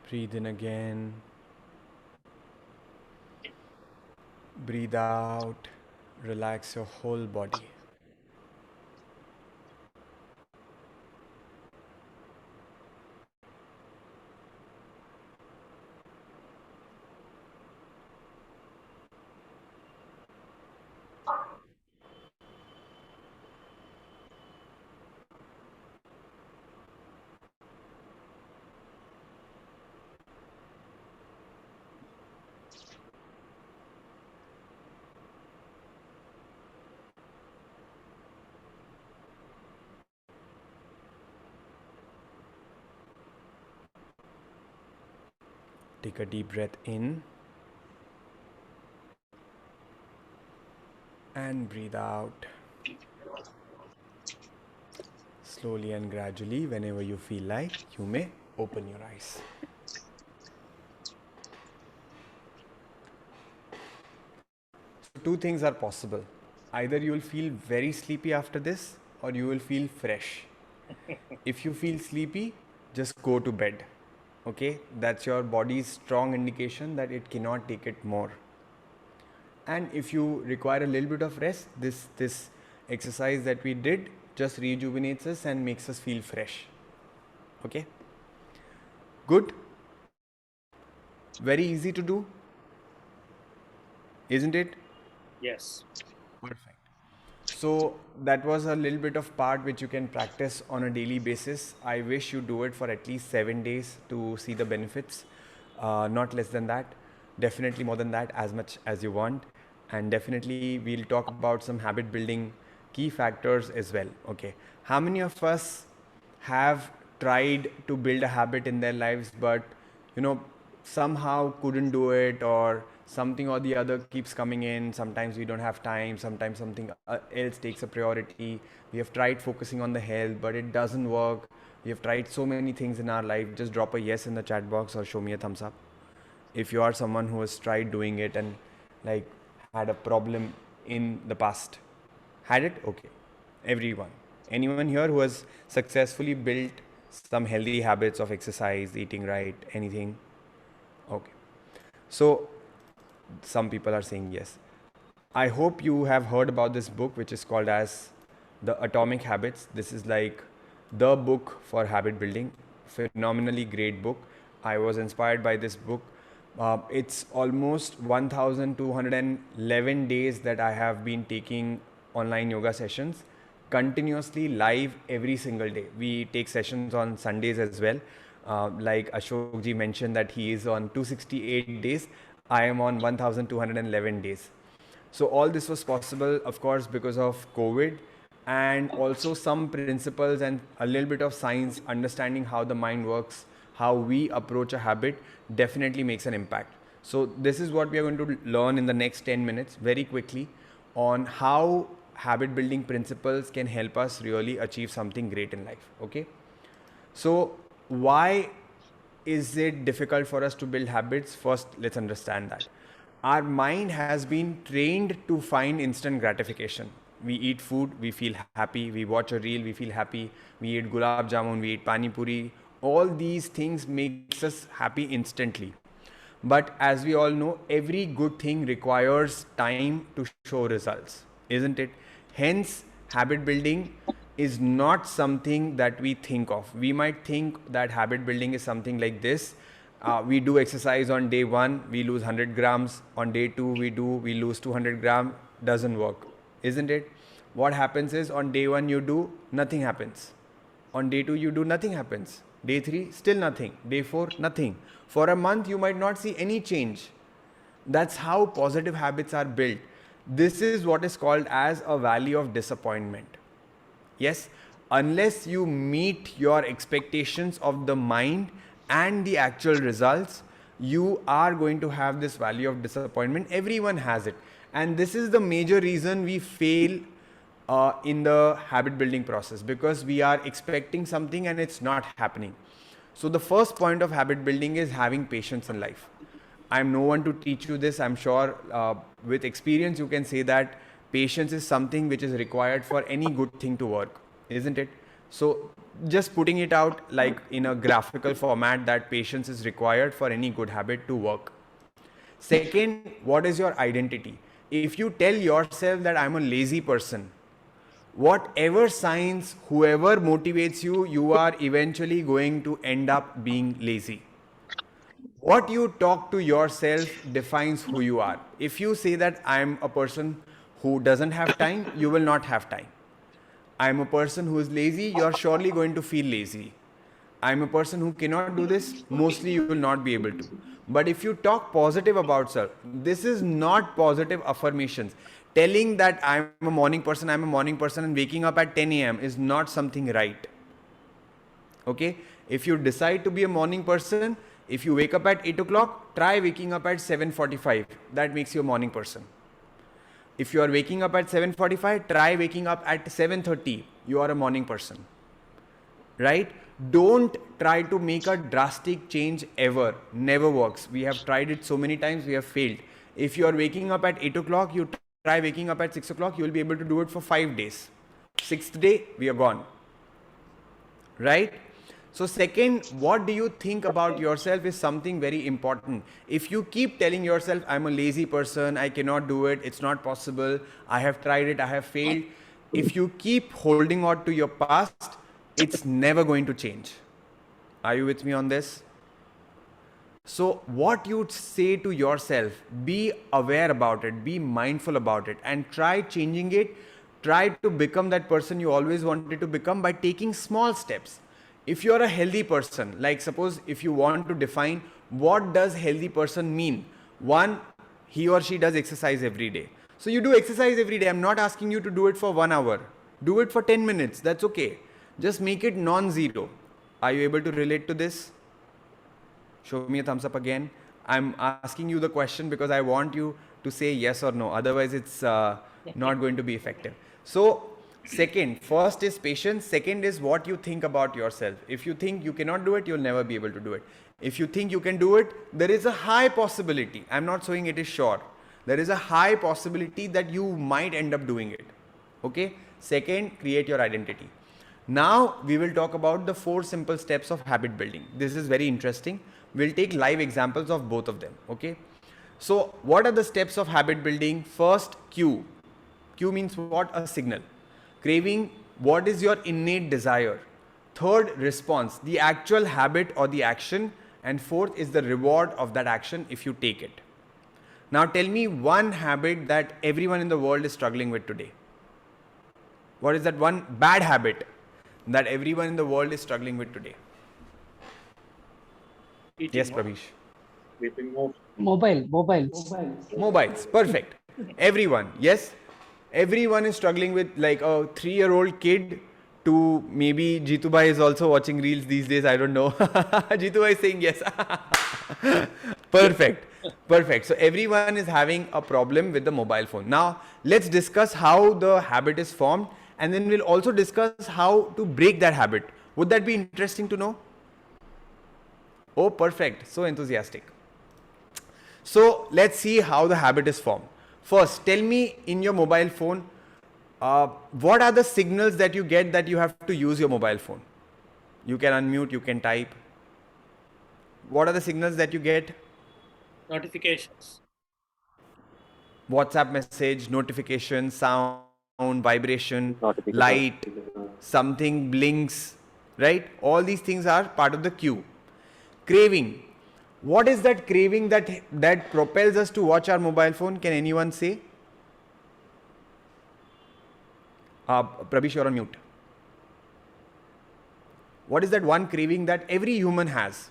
Breathe in again. Breathe out. Relax your whole body. Take a deep breath in and breathe out. Slowly and gradually, whenever you feel like, you may open your eyes. So two things are possible. Either you will feel very sleepy after this, or you will feel fresh. If you feel sleepy, just go to bed. Okay, that's your body's strong indication that it cannot take it more. And if you require a little bit of rest, this exercise that we did just rejuvenates us and makes us feel fresh. Okay, good, very easy to do, isn't it? Yes. Perfect. So that was a little bit of part which you can practice on a daily basis. I wish you do it for at least 7 days to see the benefits. Not less than that, definitely more than that, as much as you want. And definitely we'll talk about some habit building key factors as well. Okay, how many of us have tried to build a habit in their lives, but somehow couldn't do it, or something or the other keeps coming in? Sometimes we don't have time, sometimes something else takes a priority. We have tried focusing on the health, but it doesn't work. We have tried so many things in our life. Just drop a yes in the chat box or show me a thumbs up if you are someone who has tried doing it and like had a problem in the past. Had it? Okay. Everyone. Anyone here who has successfully built some healthy habits of exercise, eating right, anything? Okay. So some people are saying yes. I hope you have heard about this book, which is called as The Atomic Habits. This is like the book for habit building. Phenomenally great book. I was inspired by this book. It's almost 1211 days that I have been taking online yoga sessions continuously live every single day. We take sessions on Sundays as well. Like Ashok ji mentioned that he is on 268 days. I am on 1211 days. So all this was possible, of course, because of COVID, and also some principles and a little bit of science, understanding how the mind works, how we approach a habit definitely makes an impact. So this is what we are going to learn in the next 10 minutes very quickly on how habit building principles can help us really achieve something great in life. Okay. So why is it difficult for us to build habits? First, let's understand that our mind has been trained to find instant gratification. We eat food, we feel happy. We watch a reel, we feel happy. We eat gulab jamun, we eat pani puri. All these things makes us happy instantly. But as we all know, every good thing requires time to show results, isn't it? Hence, habit building is not something that we think of. We might think that habit building is something like this. We do exercise on day 1, we lose 100 grams. On day 2, we lose 200 grams. Doesn't work, isn't it? What happens is on day 1 you do, nothing happens. On day 2 you do, nothing happens. Day 3, still nothing. Day 4, nothing. For a month, you might not see any change. That's how positive habits are built. This is what is called as a valley of disappointment. Yes, unless you meet your expectations of the mind and the actual results, you are going to have this valley of disappointment. Everyone has it. And this is the major reason we fail in the habit building process, because we are expecting something and it's not happening. So the first point of habit building is having patience in life. I'm no one to teach you this. I'm sure with experience you can say that patience is something which is required for any good thing to work, isn't it? So just putting it out like in a graphical format, that patience is required for any good habit to work. Second, what is your identity? If you tell yourself that I'm a lazy person, whatever science, whoever motivates you, you are eventually going to end up being lazy. What you talk to yourself defines who you are. If you say that I'm a person who doesn't have time, you will not have time. I'm a person who is lazy, you're surely going to feel lazy. I'm a person who cannot do this, mostly you will not be able to. But if you talk positive about self, this is not positive affirmations. Telling that I'm a morning person and waking up at 10 a.m. is not something right. Okay? If you decide to be a morning person, If you wake up at 8 o'clock, try waking up at 7:45. That makes you a morning person. If you are waking up at 7:45, try waking up at 7:30. You are a morning person. Right? Don't try to make a drastic change ever. Never works. We have tried it so many times, we have failed. If you are waking up at 8 o'clock, you try waking up at 6 o'clock, you will be able to do it for 5 days. 6th day, we are gone. Right? So second, what do you think about yourself is something very important. If you keep telling yourself, I'm a lazy person, I cannot do it, it's not possible, I have tried it, I have failed. If you keep holding on to your past, it's never going to change. Are you with me on this? So what you say to yourself, be aware about it, be mindful about it, and try changing it. Try to become that person you always wanted to become by taking small steps. If you're a healthy person, like suppose if you want to define what does healthy person mean, one, he or she does exercise every day. So you do exercise every day. I'm not asking you to do it for 1 hour. Do it for 10 minutes. That's okay. Just make it non-zero. Are you able to relate to this? Show me a thumbs up again. I'm asking you the question because I want you to say yes or no. Otherwise, it's not going to be effective. So second, first is patience. Second is what you think about yourself. If you think you cannot do it, you'll never be able to do it. If you think you can do it, there is a high possibility. I'm not saying it is sure. There is a high possibility that you might end up doing it. Okay. Second, create your identity. Now we will talk about the 4 simple steps of habit building. This is very interesting. We'll take live examples of both of them. Okay. So what are the steps of habit building? First, cue. Cue means what? A signal. Craving, what is your innate desire? Third, response, the actual habit or the action. And fourth is the reward of that action if you take it. Now tell me one habit that everyone in the world is struggling with today. What is that one bad habit that everyone in the world is struggling with today? Yes, Pravish. Mobiles. Perfect. Everyone. Yes. Everyone is struggling with, like a 3-year-old kid to maybe Jitubai is also watching reels these days. I don't know. Jitubai is saying yes. Perfect. Perfect. So everyone is having a problem with the mobile phone. Now let's discuss how the habit is formed, and then we'll also discuss how to break that habit. Would that be interesting to know? Oh, perfect. So enthusiastic. So let's see how the habit is formed. First, tell me in your mobile phone, what are the signals that you get that you have to use your mobile phone? You can unmute, you can type. What are the signals that you get? Notifications. WhatsApp message, notification, sound, vibration, light, something blinks, right? All these things are part of the cue. Craving. What is that craving that propels us to watch our mobile phone? Can anyone say? Prabhish, you're on mute. What is that one craving that every human has?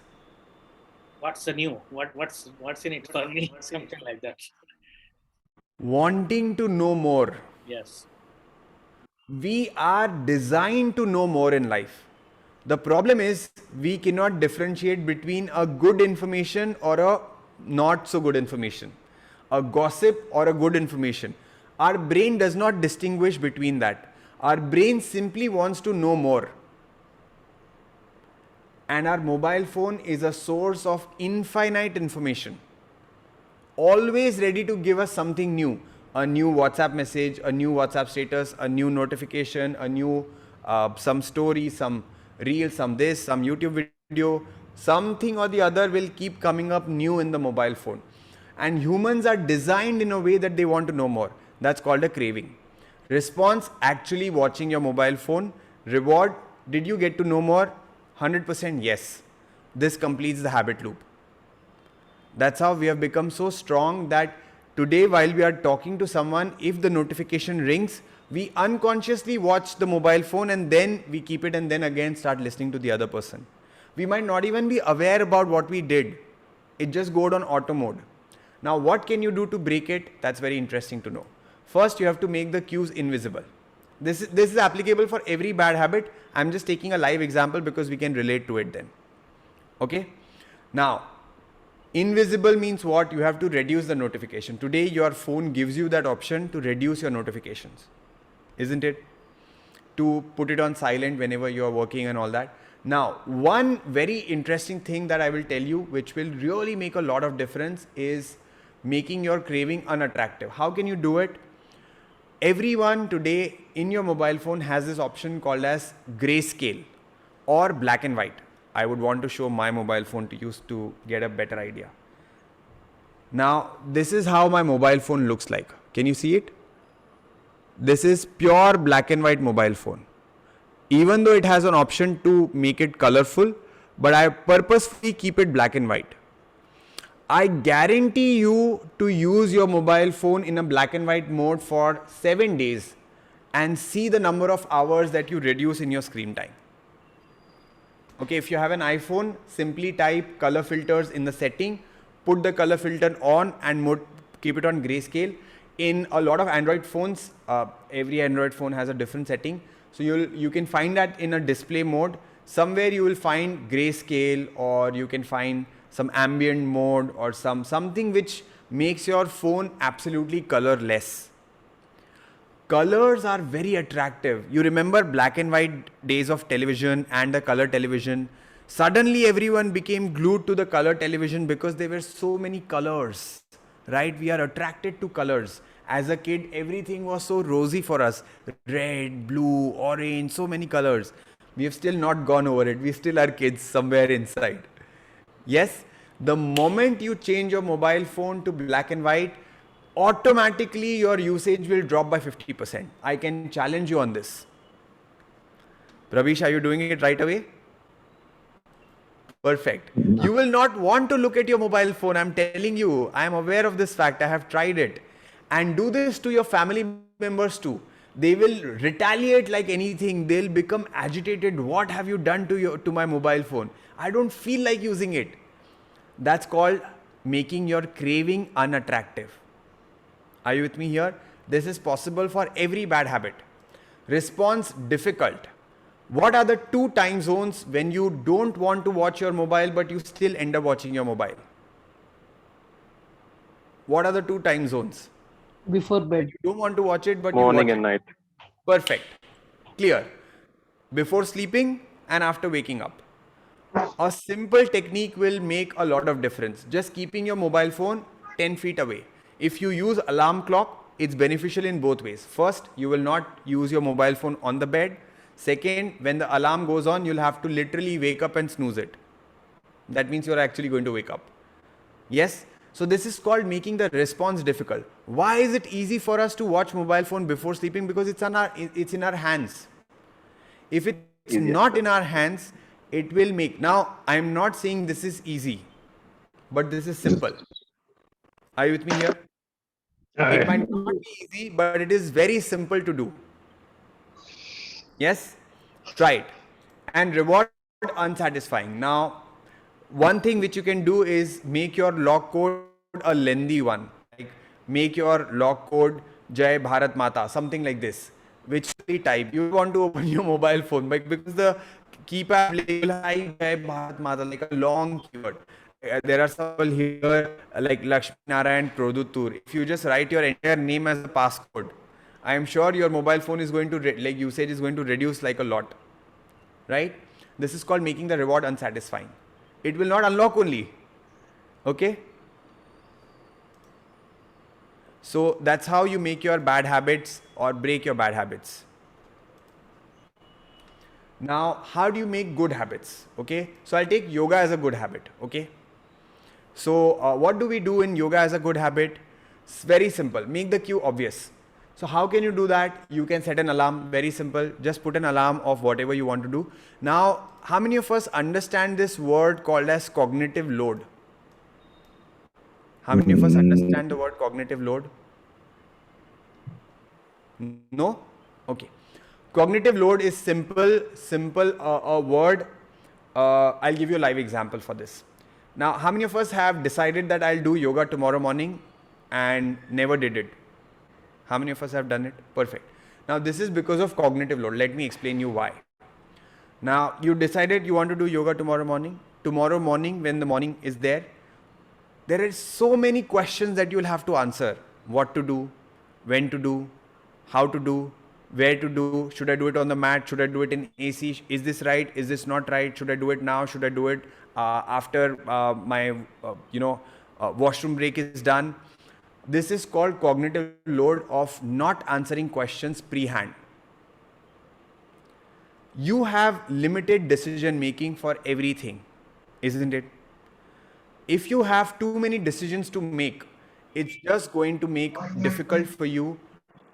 What's the new? What's in it for me? Something like that. Wanting to know more. Yes. We are designed to know more in life. The problem is we cannot differentiate between a good information or a not so good information, a gossip or a good information. Our brain does not distinguish between that. Our brain simply wants to know more. And our mobile phone is a source of infinite information, always ready to give us something new. A new WhatsApp message, a new WhatsApp status, a new notification, a new some story, some reel, some this, some YouTube video, something or the other will keep coming up new in the mobile phone. And humans are designed in a way that they want to know more. That's called a craving. Response, actually watching your mobile phone. Reward, did you get to know more? 100% yes. This completes the habit loop. That's how we have become so strong that today while we are talking to someone, if the notification rings, we unconsciously watch the mobile phone and then we keep it and then again start listening to the other person. We might not even be aware about what we did. It just goes on auto mode. Now what can you do to break it? That's very interesting to know. First, you have to make the cues invisible. This is applicable for every bad habit. I'm just taking a live example because we can relate to it then. Okay. Now, invisible means what? You have to reduce the notification. Today, your phone gives you that option to reduce your notifications, isn't it? To put it on silent whenever you are working and all that. Now, one very interesting thing that I will tell you, which will really make a lot of difference, is making your craving unattractive. How can you do it? Everyone today in your mobile phone has this option called as grayscale or black and white. I would want to show my mobile phone to use to get a better idea. Now, this is how my mobile phone looks like. Can you see it? This is pure black and white mobile phone. Even though it has an option to make it colorful, but I purposefully keep it black and white. I guarantee you to use your mobile phone in a black and white mode for 7 days and see the number of hours that you reduce in your screen time. Okay, if you have an iPhone, simply type color filters in the setting, put the color filter on and keep it on grayscale. In a lot of Android phones, every Android phone has a different setting. So you can find that in a display mode. Somewhere you will find grayscale, or you can find some ambient mode, or something which makes your phone absolutely colorless. Colors are very attractive. You remember black and white days of television and the color television. Suddenly everyone became glued to the color television because there were so many colors, right? We are attracted to colors. As a kid, everything was so rosy for us. Red, blue, orange, so many colors. We have still not gone over it. We still are kids somewhere inside. Yes, the moment you change your mobile phone to black and white, automatically your usage will drop by 50%. I can challenge you on this. Pravish, are you doing it right away? Perfect. You will not want to look at your mobile phone. I'm telling you, I am aware of this fact. I have tried it. And do this to your family members too. They will retaliate like anything. They'll become agitated. What have you done to my mobile phone? I don't feel like using it. That's called making your craving unattractive. Are you with me here? This is possible for every bad habit. Response difficult. What are the 2 time zones when you don't want to watch your mobile but you still end up watching your mobile? What are the 2 time zones? Before bed. You don't want to watch it, but Morning you watch and night. Perfect. Clear. Before sleeping and after waking up. A simple technique will make a lot of difference. Just keeping your mobile phone 10 feet away. If you use alarm clock, it's beneficial in both ways. First, you will not use your mobile phone on the bed. Second, when the alarm goes on, you'll have to literally wake up and snooze it. That means you're actually going to wake up. Yes? So this is called making the response difficult. Why is it easy for us to watch mobile phone before sleeping? Because it's in our hands. If it's not in our hands, it will make. Now, I'm not saying this is easy, but this is simple. Are you with me here? It might not be easy, but it is very simple to do. Yes? Try it. And reward unsatisfying. Now, one thing which you can do is make your lock code a lengthy one. Like make your lock code J&A Bharat Mata, something like this, which you type. You want to open your mobile phone, but because the keypad will have J&A Bharat Mata, like a long keyword. There are some here like Lakshmi Narayan Produttur. If you just write your entire name as a passcode, I am sure your mobile phone is going to, like usage is going to reduce like a lot, right? This is called making the reward unsatisfying. It will not unlock only, okay? So that's how you make your bad habits or break your bad habits. Now, how do you make good habits? Okay, so I'll take yoga as a good habit. Okay, so what do we do in yoga as a good habit? It's very simple. Make the cue obvious. So how can you do that? You can set an alarm. Very simple. Just put an alarm of whatever you want to do. Now, how many of us understand this word called as cognitive load? How many of us understand the word cognitive load? No? Okay. Cognitive load is simple, a word. I'll give you a live example for this. Now, how many of us have decided that I'll do yoga tomorrow morning and never did it? How many of us have done it? Perfect. Now, this is because of cognitive load. Let me explain you why. Now, you decided you want to do yoga tomorrow morning. tomorrow morning when the morning is there are so many questions that you'll have to answer. What to do, when to do, how to do, where to do, should I do it on the mat, should I do it in AC, is this right, is this not right, should I do it now, should I do it after my washroom break is done. This is called cognitive load of not answering questions pre-hand. You have limited decision making for everything, isn't it? If you have too many decisions to make, it's just going to make difficult for you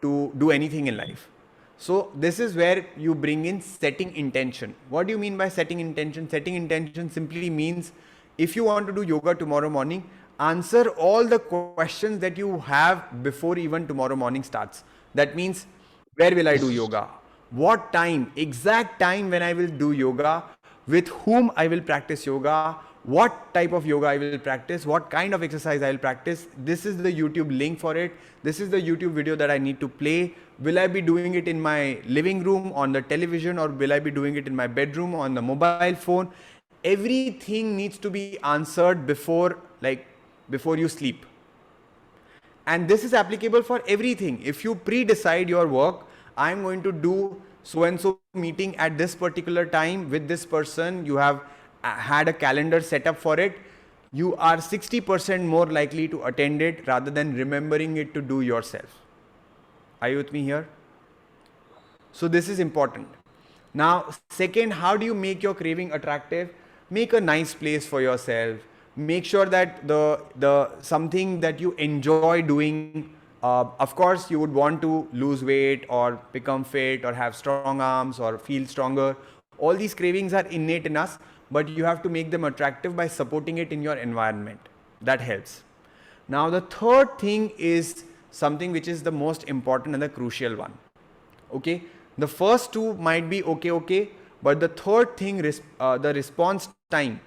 to do anything in life. So this is where you bring in setting intention. What do you mean by setting intention? Setting intention simply means if you want to do yoga tomorrow morning, answer all the questions that you have before even tomorrow morning starts. That means, where will I do yoga? What time, exact time when I will do yoga, with whom I will practice yoga, what type of yoga I will practice, what kind of exercise I will practice. This is the YouTube link for it. This is the YouTube video that I need to play. Will I be doing it in my living room, on the television, or will I be doing it in my bedroom, on the mobile phone? Everything needs to be answered before you sleep. And this is applicable for everything. If you pre-decide your work, I'm going to do so-and-so meeting at this particular time with this person, you have had a calendar set up for it, you are 60% more likely to attend it rather than remembering it to do yourself. Are you with me here? So this is important. Now, second, how do you make your craving attractive? Make a nice place for yourself. Make sure that the something that you enjoy doing. Of course, you would want to lose weight or become fit or have strong arms or feel stronger. All these cravings are innate in us, but you have to make them attractive by supporting it in your environment. That helps. Now, the third thing is something which is the most important and the crucial one. Okay, the first two might be okay, but the third thing, the response time,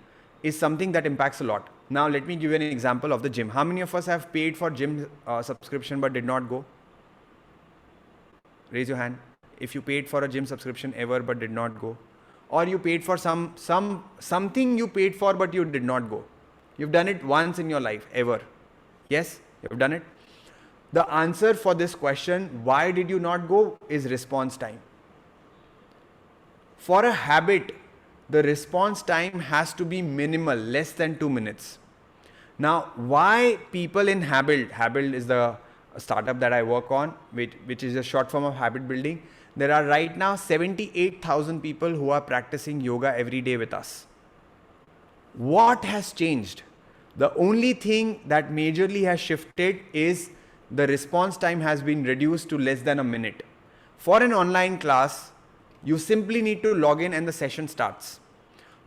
is something that impacts a lot. Now, let me give you an example of the gym. How many of us have paid for gym subscription but did not go? Raise your hand. If you paid for a gym subscription ever but did not go, or you paid for something you paid for but you did not go. You've done it once in your life, ever. Yes, you've done it. The answer for this question, why did you not go, is response time. For a habit, the response time has to be minimal, less than 2 minutes. Now, why people in Habuild is the startup that I work on, which is a short form of habit building. There are right now 78,000 people who are practicing yoga every day with us. What has changed? The only thing that majorly has shifted is the response time has been reduced to less than a minute. For an online class, you simply need to log in and the session starts.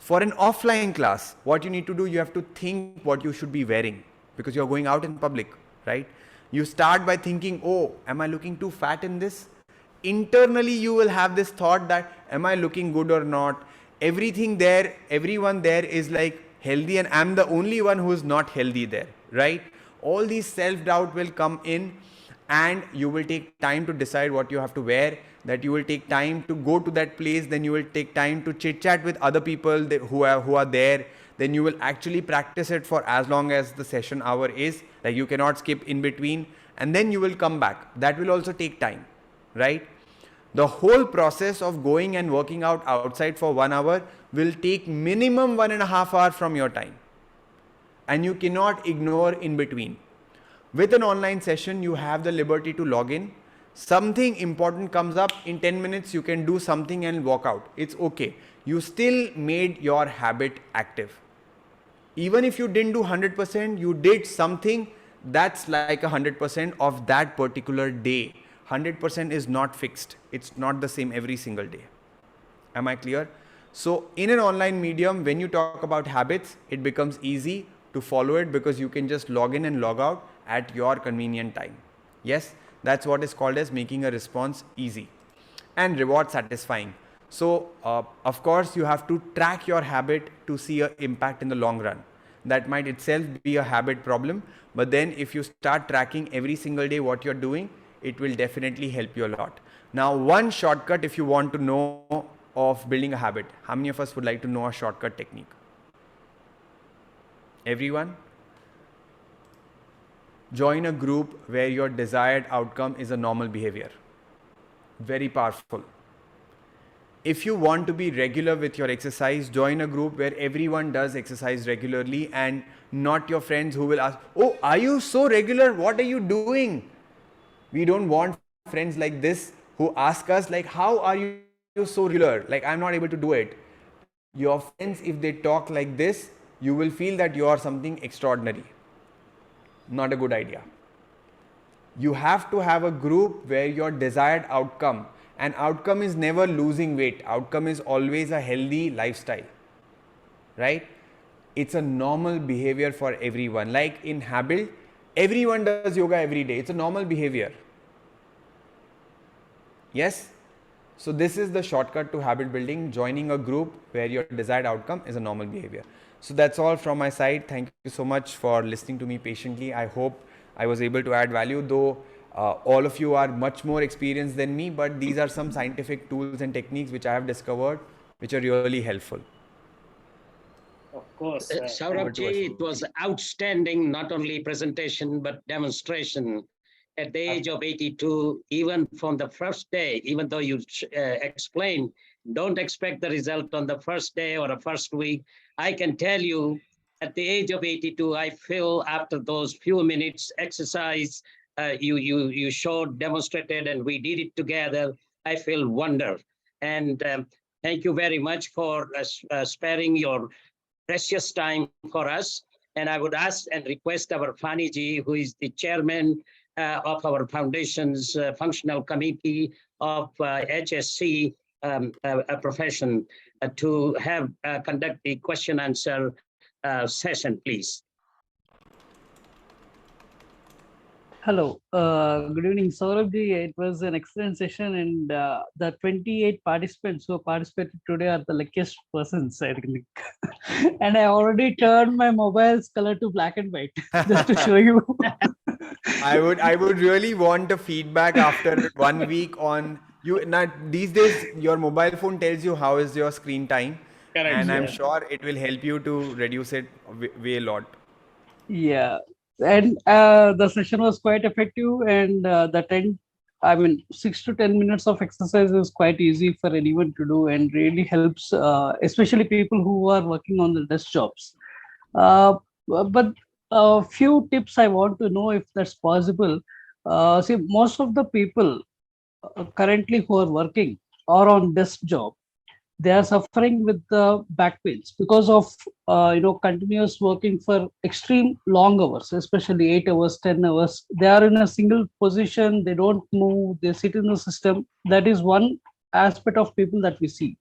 For an offline class, what you need to do, you have to think what you should be wearing because you're going out in public, right? You start by thinking, oh, am I looking too fat in this? Internally, you will have this thought that, am I looking good or not? Everything there, everyone there is like healthy and I'm the only one who is not healthy there, right? All these self-doubt will come in and you will take time to decide what you have to wear, that you will take time to go to that place, then you will take time to chit chat with other people who are there, then you will actually practice it for as long as the session hour is, like you cannot skip in between, and then you will come back. That will also take time, right? The whole process of going and working out outside for 1 hour will take minimum 1.5 hours from your time. And you cannot ignore in between. With an online session, you have the liberty to log in. Something important comes up, in 10 minutes, you can do something and walk out. It's okay. You still made your habit active. Even if you didn't do 100%, you did something that's like 100% of that particular day. 100% is not fixed. It's not the same every single day. Am I clear? So in an online medium, when you talk about habits, it becomes easy to follow it because you can just log in and log out at your convenient time. Yes, that's what is called as making a response easy and reward satisfying. So of course, you have to track your habit to see an impact in the long run. That might itself be a habit problem, but then if you start tracking every single day what you're doing, it will definitely help you a lot. Now, one shortcut if you want to know of building a habit. How many of us would like to know a shortcut technique? everyone, join a group where your desired outcome is a normal behavior. Very powerful. If you want to be regular with your exercise, join a group where everyone does exercise regularly and not your friends who will ask, oh, are you so regular? What are you doing? We don't want friends like this who ask us like, how are you so regular? Like, I'm not able to do it. Your friends, if they talk like this, you will feel that you are something extraordinary. Not a good idea. You have to have a group where your desired outcome, and outcome is never losing weight. Outcome is always a healthy lifestyle, right? It's a normal behavior for everyone. Like in Habuild, everyone does yoga every day. It's a normal behavior. Yes? So this is the shortcut to habit building, joining a group where your desired outcome is a normal behavior. So that's all from my side. Thank you so much for listening to me patiently. I hope I was able to add value, though all of you are much more experienced than me, but these are some scientific tools and techniques which I have discovered, which are really helpful. Of course. Saurabhji, it was outstanding, not only presentation, but demonstration. At the age of 82, even from the first day, even though you explained, don't expect the result on the first day or the first week. I can tell you, at the age of 82, I feel after those few minutes exercise, you showed, demonstrated, and we did it together. I feel wonder. And thank you very much for sparing your precious time for us. And I would ask and request our Fani ji, who is the chairman of our foundation's functional committee of HSE profession, to have conduct the question answer session, please. Hello, good evening, Saurabhji. It was an excellent session, and the 28 participants who participated today are the luckiest persons, I think. And I already turned my mobile's color to black and white just to show you. I would really want a feedback after 1 week on you. Now, these days, your mobile phone tells you how is your screen time, Correct, and I'm yeah. sure it will help you to reduce it way a lot. Yeah, and the session was quite effective, and the 6 to 10 minutes of exercise is quite easy for anyone to do, and really helps, especially people who are working on the desk jobs. But a few tips I want to know if that's possible. See, most of the people currently who are working or on desk job, they are suffering with the back pains because of continuous working for extreme long hours, especially 8 hours, 10 hours. They are in a single position, they don't move, they sit in the system. That is one aspect of people that we see.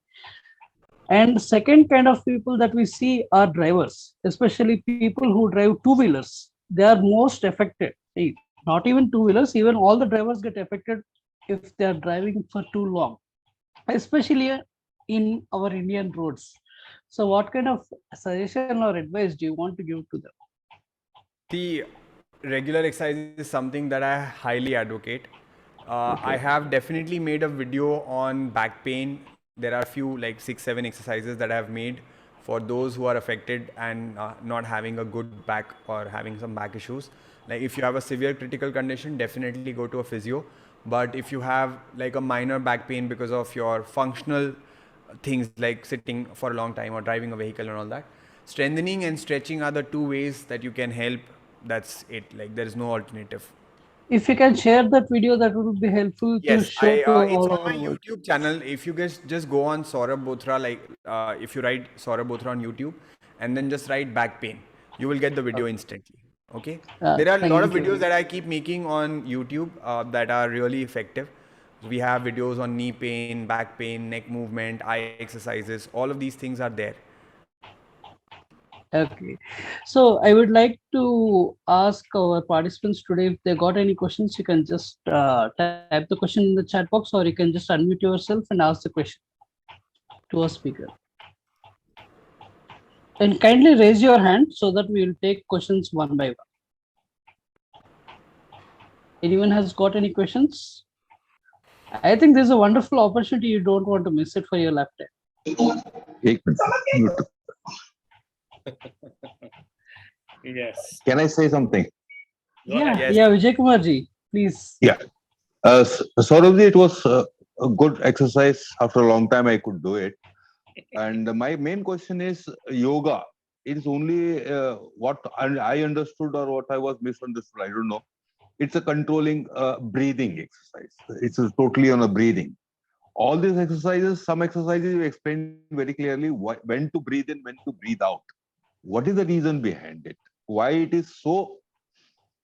And second kind of people that we see are drivers, especially people who drive two-wheelers. They are most affected. Not even two-wheelers, even all the drivers get affected if they are driving for too long, especially in our Indian roads. So what kind of suggestion or advice do you want to give to them? The regular exercise is something that I highly advocate. I have definitely made a video on back pain. There are few like 6-7 exercises that I have made for those who are affected and not having a good back or having some back issues. Like if you have a severe critical condition, definitely go to a physio. But if you have like a minor back pain because of your functional things like sitting for a long time or driving a vehicle and all that, strengthening and stretching are the two ways that you can help. That's it. Like there is no alternative. If you can share that video, that would be helpful to Yes, show to it's all on my our world. YouTube channel. If you guys just go on Saurabh Bothra, like if you write Saurabh Bothra on YouTube and then just write back pain, you will get the video instantly. Okay. There are a lot of Thank you. videos that I keep making on YouTube that are really effective. We have videos on knee pain, back pain, neck movement, eye exercises. All of these things are there. Okay, so I would like to ask our participants today if they got any questions. You can just type the question in the chat box, or you can just unmute yourself and ask the question to a speaker. And kindly raise your hand so that we will take questions one by one. Anyone has got any questions? I think this is a wonderful opportunity. You don't want to miss it for your lifetime. Yes. Can I say something? Go ahead. Yes. Yeah, Vijay Kumar ji, please. Yeah. Saurabhji, it was a good exercise. After a long time, I could do it. And my main question is yoga. It is only what I understood or what I was misunderstood. I don't know. It's a controlling breathing exercise. It's totally on a breathing. All these exercises, some exercises you explained very clearly when to breathe in, when to breathe out. What is the reason behind it? Why it is so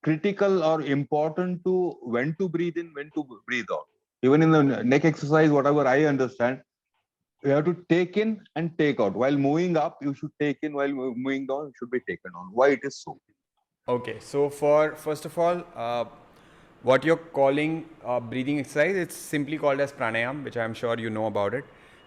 critical or important to when to breathe in, when to breathe out? Even in the neck exercise, whatever I understand, you have to take in and take out. While moving up, you should take in. While moving down, it should be taken on. Why it is so? Okay, so first of all, what you're calling breathing exercise, it's simply called as pranayam, which I'm sure you know about it.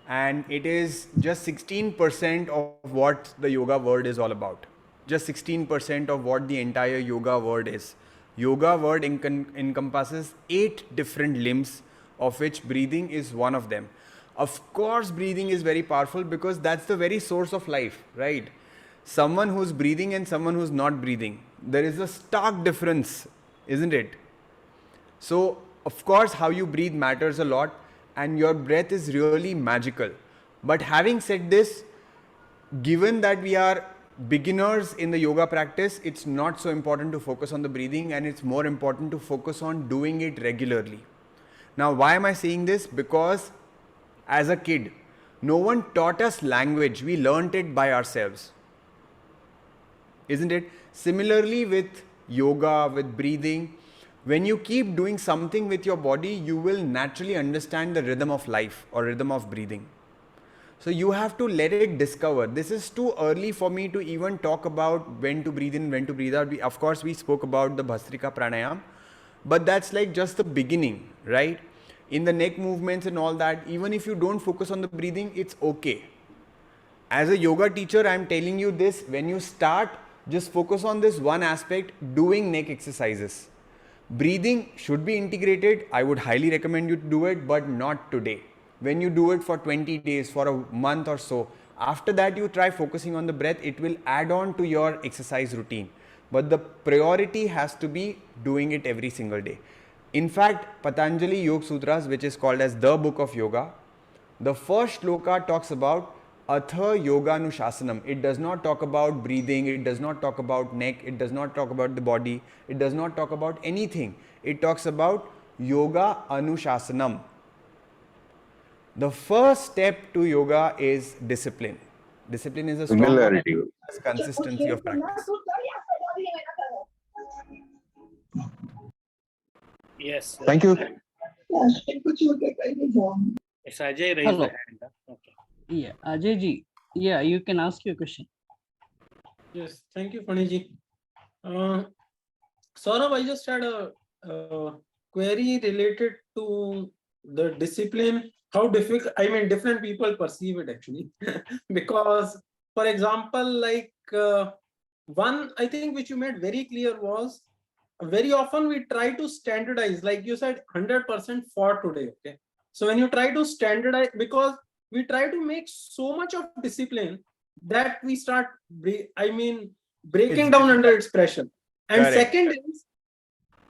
And it is just 16% of what the yoga word is all about. Just 16% of what the entire yoga word is. Yoga word encompasses 8 different limbs, of which breathing is one of them. Of course, breathing is very powerful because that's the very source of life, right? Someone who's breathing and someone who's not breathing, there is a stark difference, isn't it? So, of course, how you breathe matters a lot, and your breath is really magical. But having said this, given that we are beginners in the yoga practice, it's not so important to focus on the breathing, and it's more important to focus on doing it regularly. Now, why am I saying this? Because as a kid, no one taught us language, we learnt it by ourselves. Isn't it? Similarly with yoga, with breathing, when you keep doing something with your body, you will naturally understand the rhythm of life or rhythm of breathing. So you have to let it discover. This is too early for me to even talk about when to breathe in, when to breathe out. Of course, we spoke about the Bhastrika Pranayam, but that's like just the beginning, right? In the neck movements and all that, even if you don't focus on the breathing, it's okay. As a yoga teacher, I'm telling you this, when you start, just focus on this one aspect, doing neck exercises. Breathing should be integrated. I would highly recommend you to do it, but not today. When you do it for 20 days, for a month or so, after that you try focusing on the breath, it will add on to your exercise routine. But the priority has to be doing it every single day. In fact, Patanjali Yoga Sutras, which is called as the book of yoga, the first shloka talks about Atha Yoga Anushasanam. It does not talk about breathing, it does not talk about neck, it does not talk about the body, it does not talk about anything. It talks about Yoga Anushasanam. The first step to yoga is discipline. Discipline is a strong word. Similarity. Consistency of practice. Yes. Thank you. It's Ajay raised Hello. the hand. Okay. Yeah, Ajay ji. Yeah, you can ask your question. Yes, thank you, Faniji. Saurabh, I just had a query related to the discipline. How difficult, I mean, different people perceive it actually. Because, for example, like one, I think, which you made very clear was very often we try to standardize, like you said, 100% for today. Okay. So when you try to standardize, because we try to make so much of discipline that we start, breaking It's down under difficult. its pressure. And Correct. second is,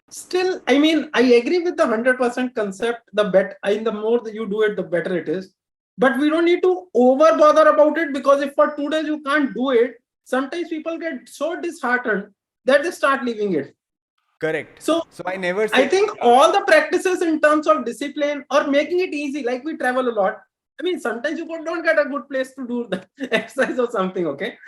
still, I mean, I agree with the 100% concept. The more that you do it, the better it is. But we don't need to over bother about it, because if for 2 days you can't do it, sometimes people get so disheartened that they start leaving it. Correct. So I never I said. think all the practices in terms of discipline or making it easy, like we travel a lot. I mean, sometimes you don't get a good place to do the exercise or something, okay?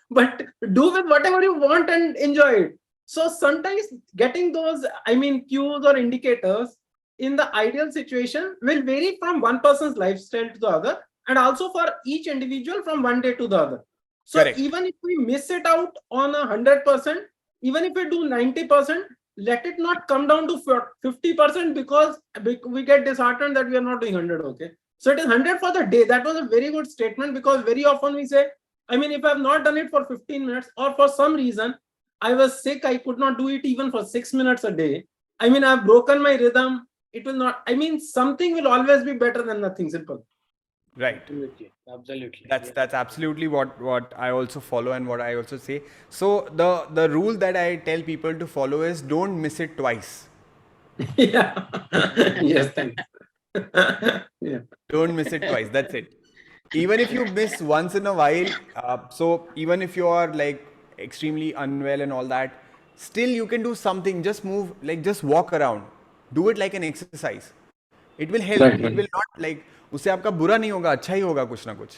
But do with whatever you want and enjoy it. So sometimes getting those, I mean, cues or indicators in the ideal situation will vary from one person's lifestyle to the other, and also for each individual from one day to the other. So Correct. even if we miss it out on 100%, even if we do 90%, let it not come down to 50% because we get disheartened that we are not doing 100. Okay, so it is 100 for the day. That was a very good statement, because very often we say, I mean, if I have not done it for 15 minutes or for some reason I was sick, I could not do it even for 6 minutes a day, I mean, I've broken my rhythm, it will not, I mean, something will always be better than nothing. Simple. Right. Absolutely. That's absolutely what I also follow and what I also say. So the rule that I tell people to follow is don't miss it twice. Yeah. Yes, thanks. Yeah. Don't miss it twice. That's it. Even if you miss once in a while, so even if you are like extremely unwell and all that, still you can do something. Just move, like just walk around. Do it like an exercise. It will help. Right, It will not like उससे आपका बुरा नहीं होगा, अच्छा ही होगा कुछ ना कुछ.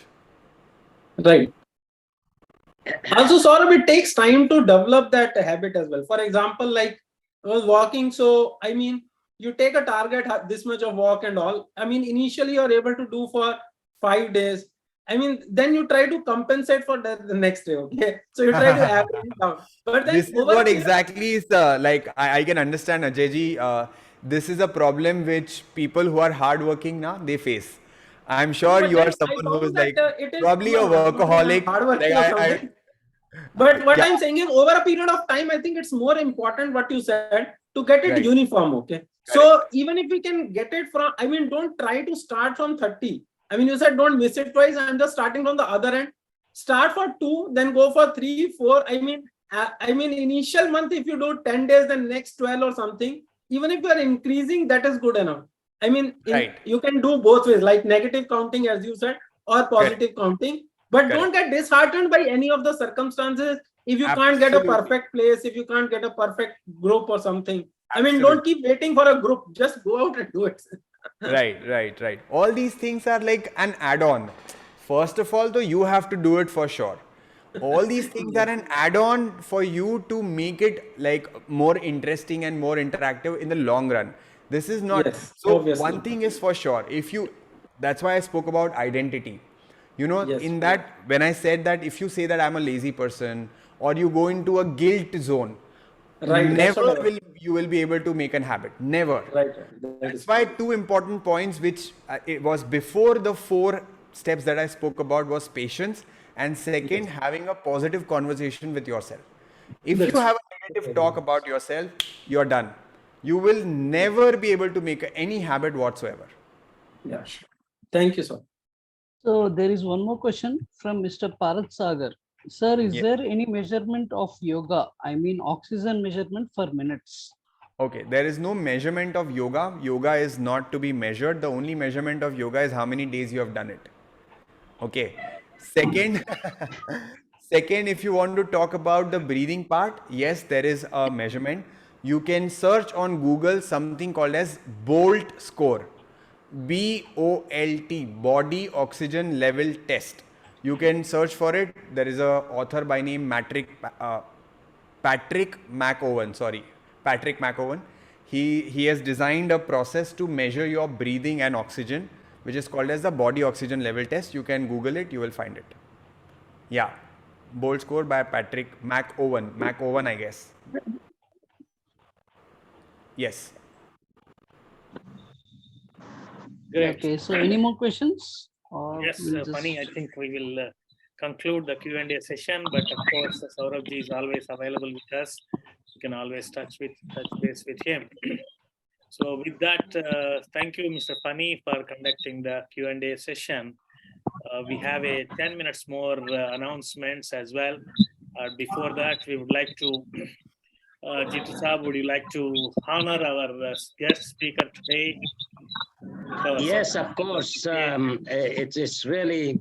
right. Also, Saurabh, it takes time to develop that habit as well. For example, like I was walking, so I mean, you take a target this much of walk and all. I mean, initially you're able to do for 5 days. I mean, then you try to compensate for the next day. Okay, so you try to average it down. But then This is over a what period, exactly is like I can understand Ajay ji. This is a problem which people who are hardworking now they face. I'm sure but you then are I someone who is found that like it is probably a workaholic. hardworking Like or something. But what yeah, I'm saying is, over a period of time, I think it's more important what you said to get it Right. uniform. Okay. So even if we can get it from, I mean, don't try to start from 30. I mean, you said don't miss it twice. I'm just starting from the other end. Start for 2, then go for 3, 4. I mean, initial month, if you do 10 days, then next 12 or something, even if you are increasing, that is good enough. I mean, Right. you can do both ways, like negative counting, as you said, or positive counting. But don't get disheartened by any of the circumstances. If you can't get a Absolutely. perfect place, if you can't get a perfect group or something, I mean, Absolutely. don't keep waiting for a group. Just go out and do it. Right. All these things are like an add-on. First of all, though, you have to do it for sure. All these things are an add-on for you to make it like more interesting and more interactive in the long run. This is not Yes, so. obviously. One thing is for sure. If you, that's why I spoke about identity. You know, Yes. in that when I said that if you say that I'm a lazy person or you go into a guilt zone, Right. That's never what will you will be able to make an habit. Never. right. That is That's why two important points which it was before the 4 steps that I spoke about was patience and second having a positive conversation with yourself. If you have a negative talk about yourself, you're done. You will never be able to make any habit whatsoever. Yeah. Thank you, sir. So there is one more question from Mr. Parath Sagar. Sir, is Yeah. there any measurement of yoga? I mean, oxygen measurement for minutes. Okay, there is no measurement of yoga. Yoga is not to be measured. The only measurement of yoga is how many days you have done it. Okay. Second, second, if you want to talk about the breathing part, yes, there is a measurement. You can search on Google something called as BOLT score. BOLT, Body Oxygen Level Test. You can search for it. There is a author by name Patrick McOwen. Sorry, Patrick McOwen. He has designed a process to measure your breathing and oxygen, which is called as the body oxygen level test. You can Google it, you will find it. Yeah, bold score by Patrick McOwen. McOwen, I guess. Yes. Great. Okay, so any more questions? Or Yes, we'll just- Funny. I think we will conclude the Q&A session, but of course, Saurabh ji is always available with us. You can always touch base with him. So with that, thank you, Mr. Funny, for conducting the Q&A session. We have a 10 minutes more announcements as well. Before that, we would like to, Jitu Saab, would you like to honor our guest speaker today? Yes, of course. It is really,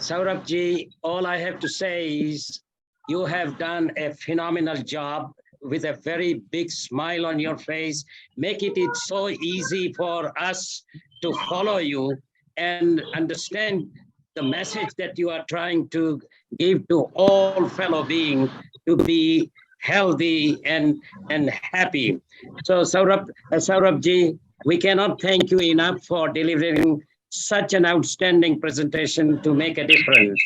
Saurabh ji, all I have to say is you have done a phenomenal job with a very big smile on your face, making it so easy for us to follow you and understand the message that you are trying to give to all fellow beings to be healthy and happy. So Saurabh ji, we cannot thank you enough for delivering such an outstanding presentation to make a difference.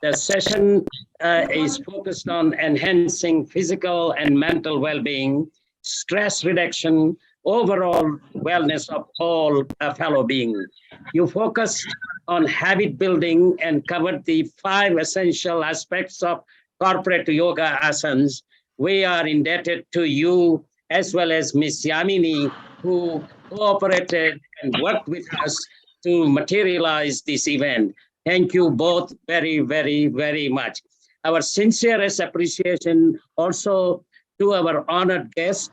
The session is focused on enhancing physical and mental well-being, stress reduction, overall wellness of all fellow beings. You focused on habit building and covered the 5 essential aspects of corporate yoga asanas. We are indebted to you as well as Ms. Yamini, who cooperated and worked with us to materialize this event. Thank you both very, very, very much. Our sincerest appreciation also to our honored guests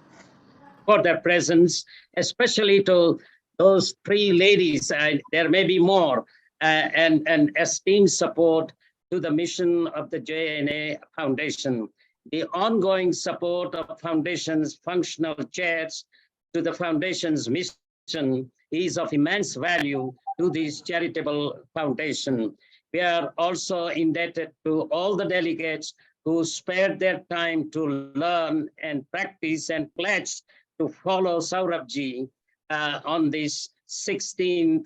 for their presence, especially to those three ladies. There may be more, and esteemed support to the mission of the J&A Foundation. The ongoing support of Foundation's functional chairs to the Foundation's mission is of immense value to this charitable foundation. We are also indebted to all the delegates who spared their time to learn and practice and pledge to follow Saurabhji on this 16th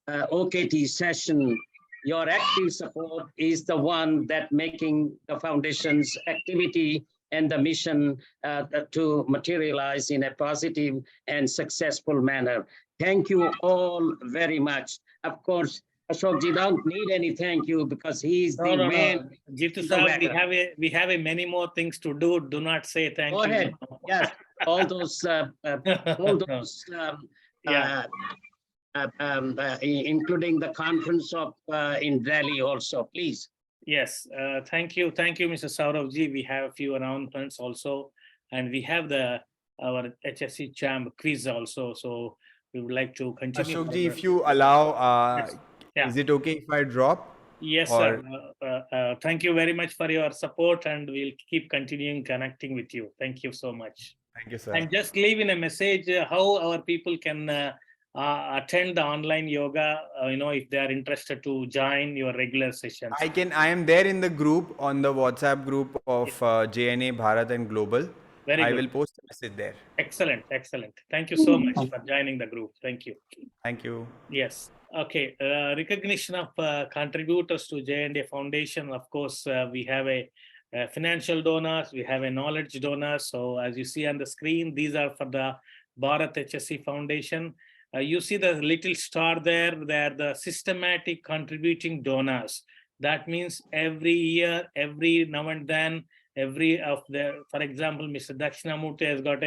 OKT session. Your active support is the one that making the foundation's activity and the mission to materialize in a positive and successful manner. Thank you all very much. Of course, Ashokji don't need any thank you because he is the man. Jitu sir, we have many more things to do. Do not say thank you. Go ahead. Yes, all those, including the conference of in Delhi also, please. Yes, thank you, Mr. Saurabhji. We have a few announcements also, and we have our HSE Champ quiz also. So we would like to continue. Ashokji, if you allow, Yes. Yeah. is it okay if I drop? Yes, or... sir. Thank you very much for your support, and we'll keep continuing connecting with you. Thank you so much. Thank you, sir. And just leave in a message how our people can attend the online yoga, if they are interested to join your regular sessions. I am there in the group, on the WhatsApp group of J&A Bharat and Global. Very good. I will post a message there. Excellent. Thank you so much for joining the group. Thank you. Thank you. Yes. Okay. Recognition of contributors to J&A Foundation. Of course, we have a financial donors, we have a knowledge donor. So as you see on the screen, these are for the Bharat HSE Foundation. You see the little star there, they're the systematic contributing donors. That means every year, every now and then, for example, Mr. Dakshinamurthy has got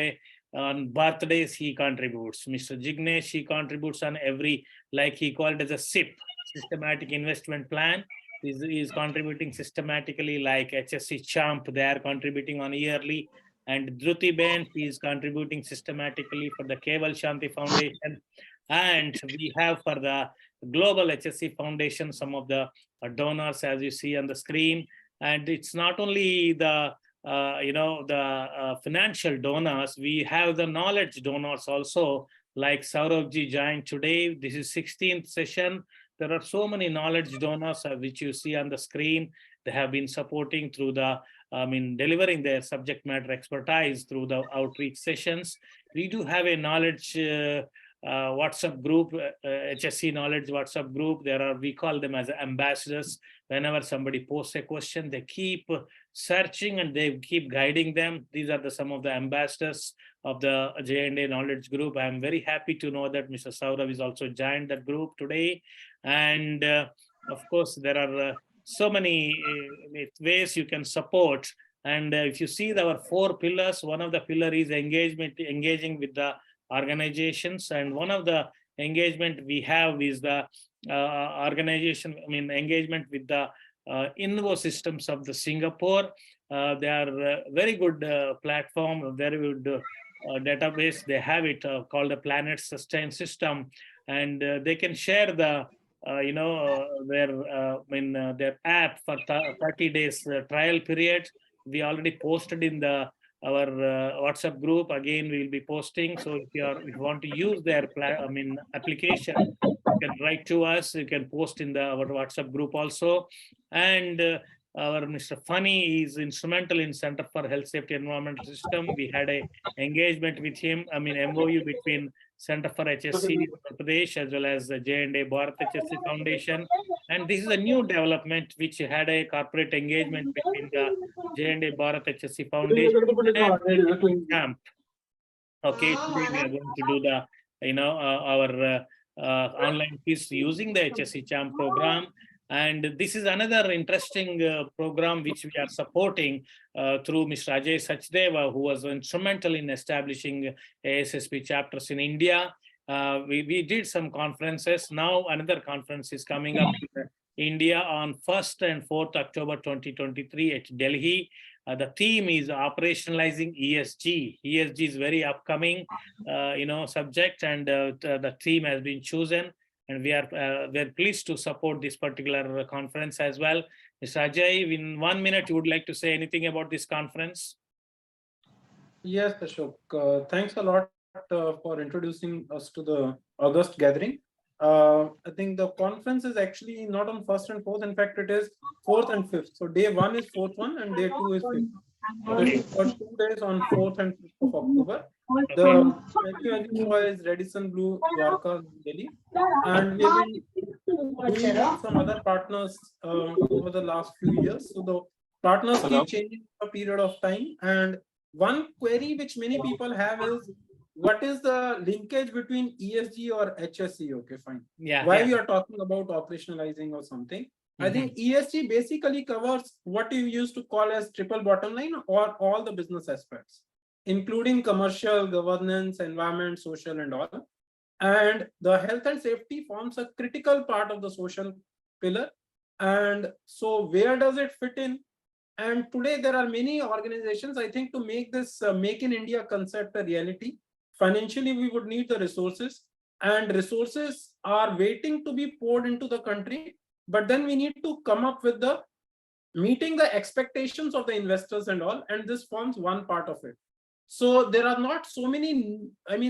on birthdays, he contributes. Mr. Jignesh, he contributes on every, like he called as a SIP, systematic investment plan. He is contributing systematically, like HSE Champ, they are contributing on yearly. And Dhruti Ben, he is contributing systematically for the Keval Shanti Foundation. And we have for the Global HSE Foundation, some of the donors, as you see on the screen. And it's not only the financial donors, we have the knowledge donors also, like Saurabhji joined today. This is 16th session. There are so many knowledge donors which you see on the screen. They have been supporting through delivering their subject matter expertise through the outreach sessions. We do have a knowledge WhatsApp group, HSE knowledge WhatsApp group. We call them as ambassadors. Whenever somebody posts a question, they keep searching and they keep guiding them. These are some of the ambassadors of the J&A knowledge group. I'm very happy to know that Mr. Saurabh is also joined that group today. And of course, there are so many ways you can support. And if you see our 4 pillars, one of the pillar is engaging with the organizations, and one of the engagement we have is the engagement with the Invo systems of the Singapore. They are very good platform, very good database. They have it called the Planet Sustain System, and they can share the their app for 30 days trial period. We already posted in our WhatsApp group. Again, we will be posting. So if you want to use their application, you can write to us. You can post in our WhatsApp group also. And our Mr. Funny is instrumental in Center for Health Safety Environmental System. We had a engagement with him, MOU between Center for HSE Pradesh as well as the J&A Bharat HSE Foundation. And this is a new development which had a corporate engagement between the J&A Bharat HSE Foundation and Champ. Okay, today we are going to do the our online quiz using the HSE Champ program. And this is another interesting program which we are supporting through Mr. Ajay Sachdeva, who was instrumental in establishing ASSP chapters in India. we did some conferences. Now another conference is coming up in India on 1st and 4th October 2023 at Delhi. The theme is operationalizing ESG. ESG is very upcoming, subject, and the theme has been chosen. And we're pleased to support this particular conference as well. Mr. Ajay, in 1 minute, you would like to say anything about this conference? Yes, Ashok. Thanks a lot for introducing us to the August gathering. I think the conference is actually not on 1st and 4th. In fact, it is 4th and 5th. So day 1 is 4th one and day 2 is 5th. So it is for 2 days on 4th and 5th of October. The venue is Radisson Blue, Dwarka, Delhi. And we have been doing with some other partners over the last few years. So the partners keep changing for a period of time. And one query which many people have is, what is the linkage between ESG or HSE? Okay, fine. Yeah. Why we are talking about operationalizing or something? I think ESG basically covers what you used to call as triple bottom line or all the business aspects, including commercial, governance, environment, social, and all. And the health and safety forms a critical part of the social pillar. And so where does it fit in? And today there are many organizations, I think, to make this Make in India concept a reality. Financially, we would need the resources, and resources are waiting to be poured into the country. But then we need to come up with the meeting the expectations of the investors and all, and this forms one part of it. So there are not so many,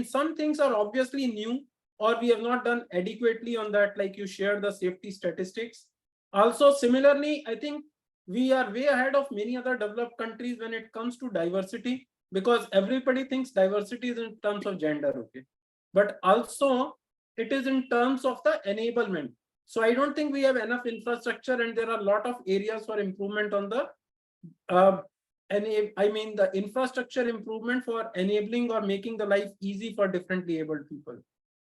some things are obviously new, or we have not done adequately on that, like you shared the safety statistics. Also, similarly, I think we are way ahead of many other developed countries when it comes to diversity, because everybody thinks diversity is in terms of gender, okay? But also it is in terms of the enablement. So I don't think we have enough infrastructure, and there are a lot of areas for improvement on the the infrastructure improvement for enabling or making the life easy for differently abled people.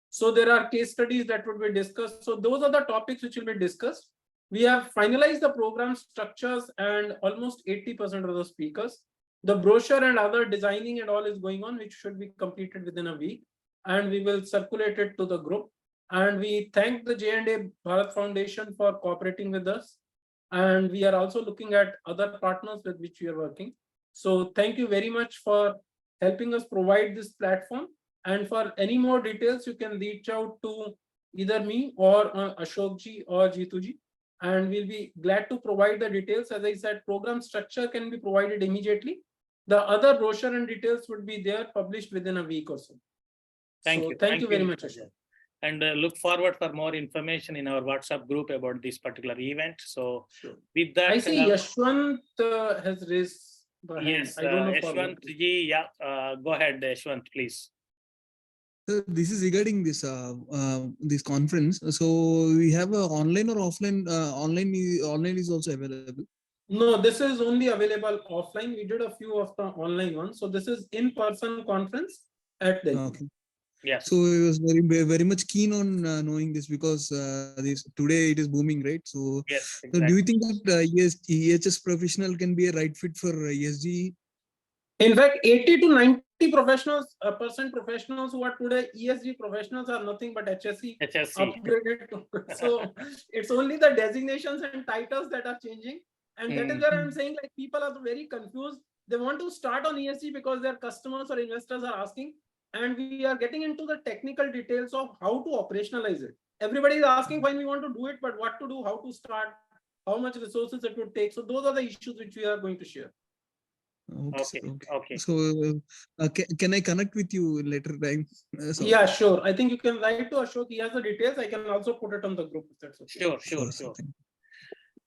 So there are case studies that would be discussed. So those are the topics which will be discussed. We have finalized the program structures and almost 80% of the speakers. The brochure and other designing and all is going on, which should be completed within a week. And we will circulate it to the group. And we thank the J&A Bharat Foundation for cooperating with us. And we are also looking at other partners with which we are working. So thank you very much for helping us provide this platform. And for any more details, you can reach out to either me or Ashokji or Jituji. And we'll be glad to provide the details. As I said, program structure can be provided immediately. The other brochure and details would be there, published within a week or so. Thank you. Thank you very much, Ashok. And look forward for more information in our WhatsApp group about this particular event. So with that, I see Yashwant has raised. Yes, Yashwant ji, yeah, go ahead, Yashwant, please. So this is regarding this this conference. So we have a online or offline. Online is also available. No, this is only available offline. We did a few of the online ones. So this is in-person conference at Delhi. Okay. Yes. So I was very much keen on knowing this, because this today it is booming, right? So, yes, exactly. So do you think that EHS professional can be a right fit for ESG? In fact, 80 to 90 professionals who are today ESG professionals are nothing but HSE upgraded. So it's only the designations and titles that are changing. And that is where I'm saying, like, people are very confused. They want to start on ESG because their customers or investors are asking. And we are getting into the technical details of how to operationalize it. Everybody is asking when we want to do it, but what to do, how to start, how much resources it would take. So those are the issues which we are going to share. Okay. So can I connect with you later time? Yeah, sure. I think you can write to Ashok. He has the details. I can also put it on the group. If that's okay. Sure.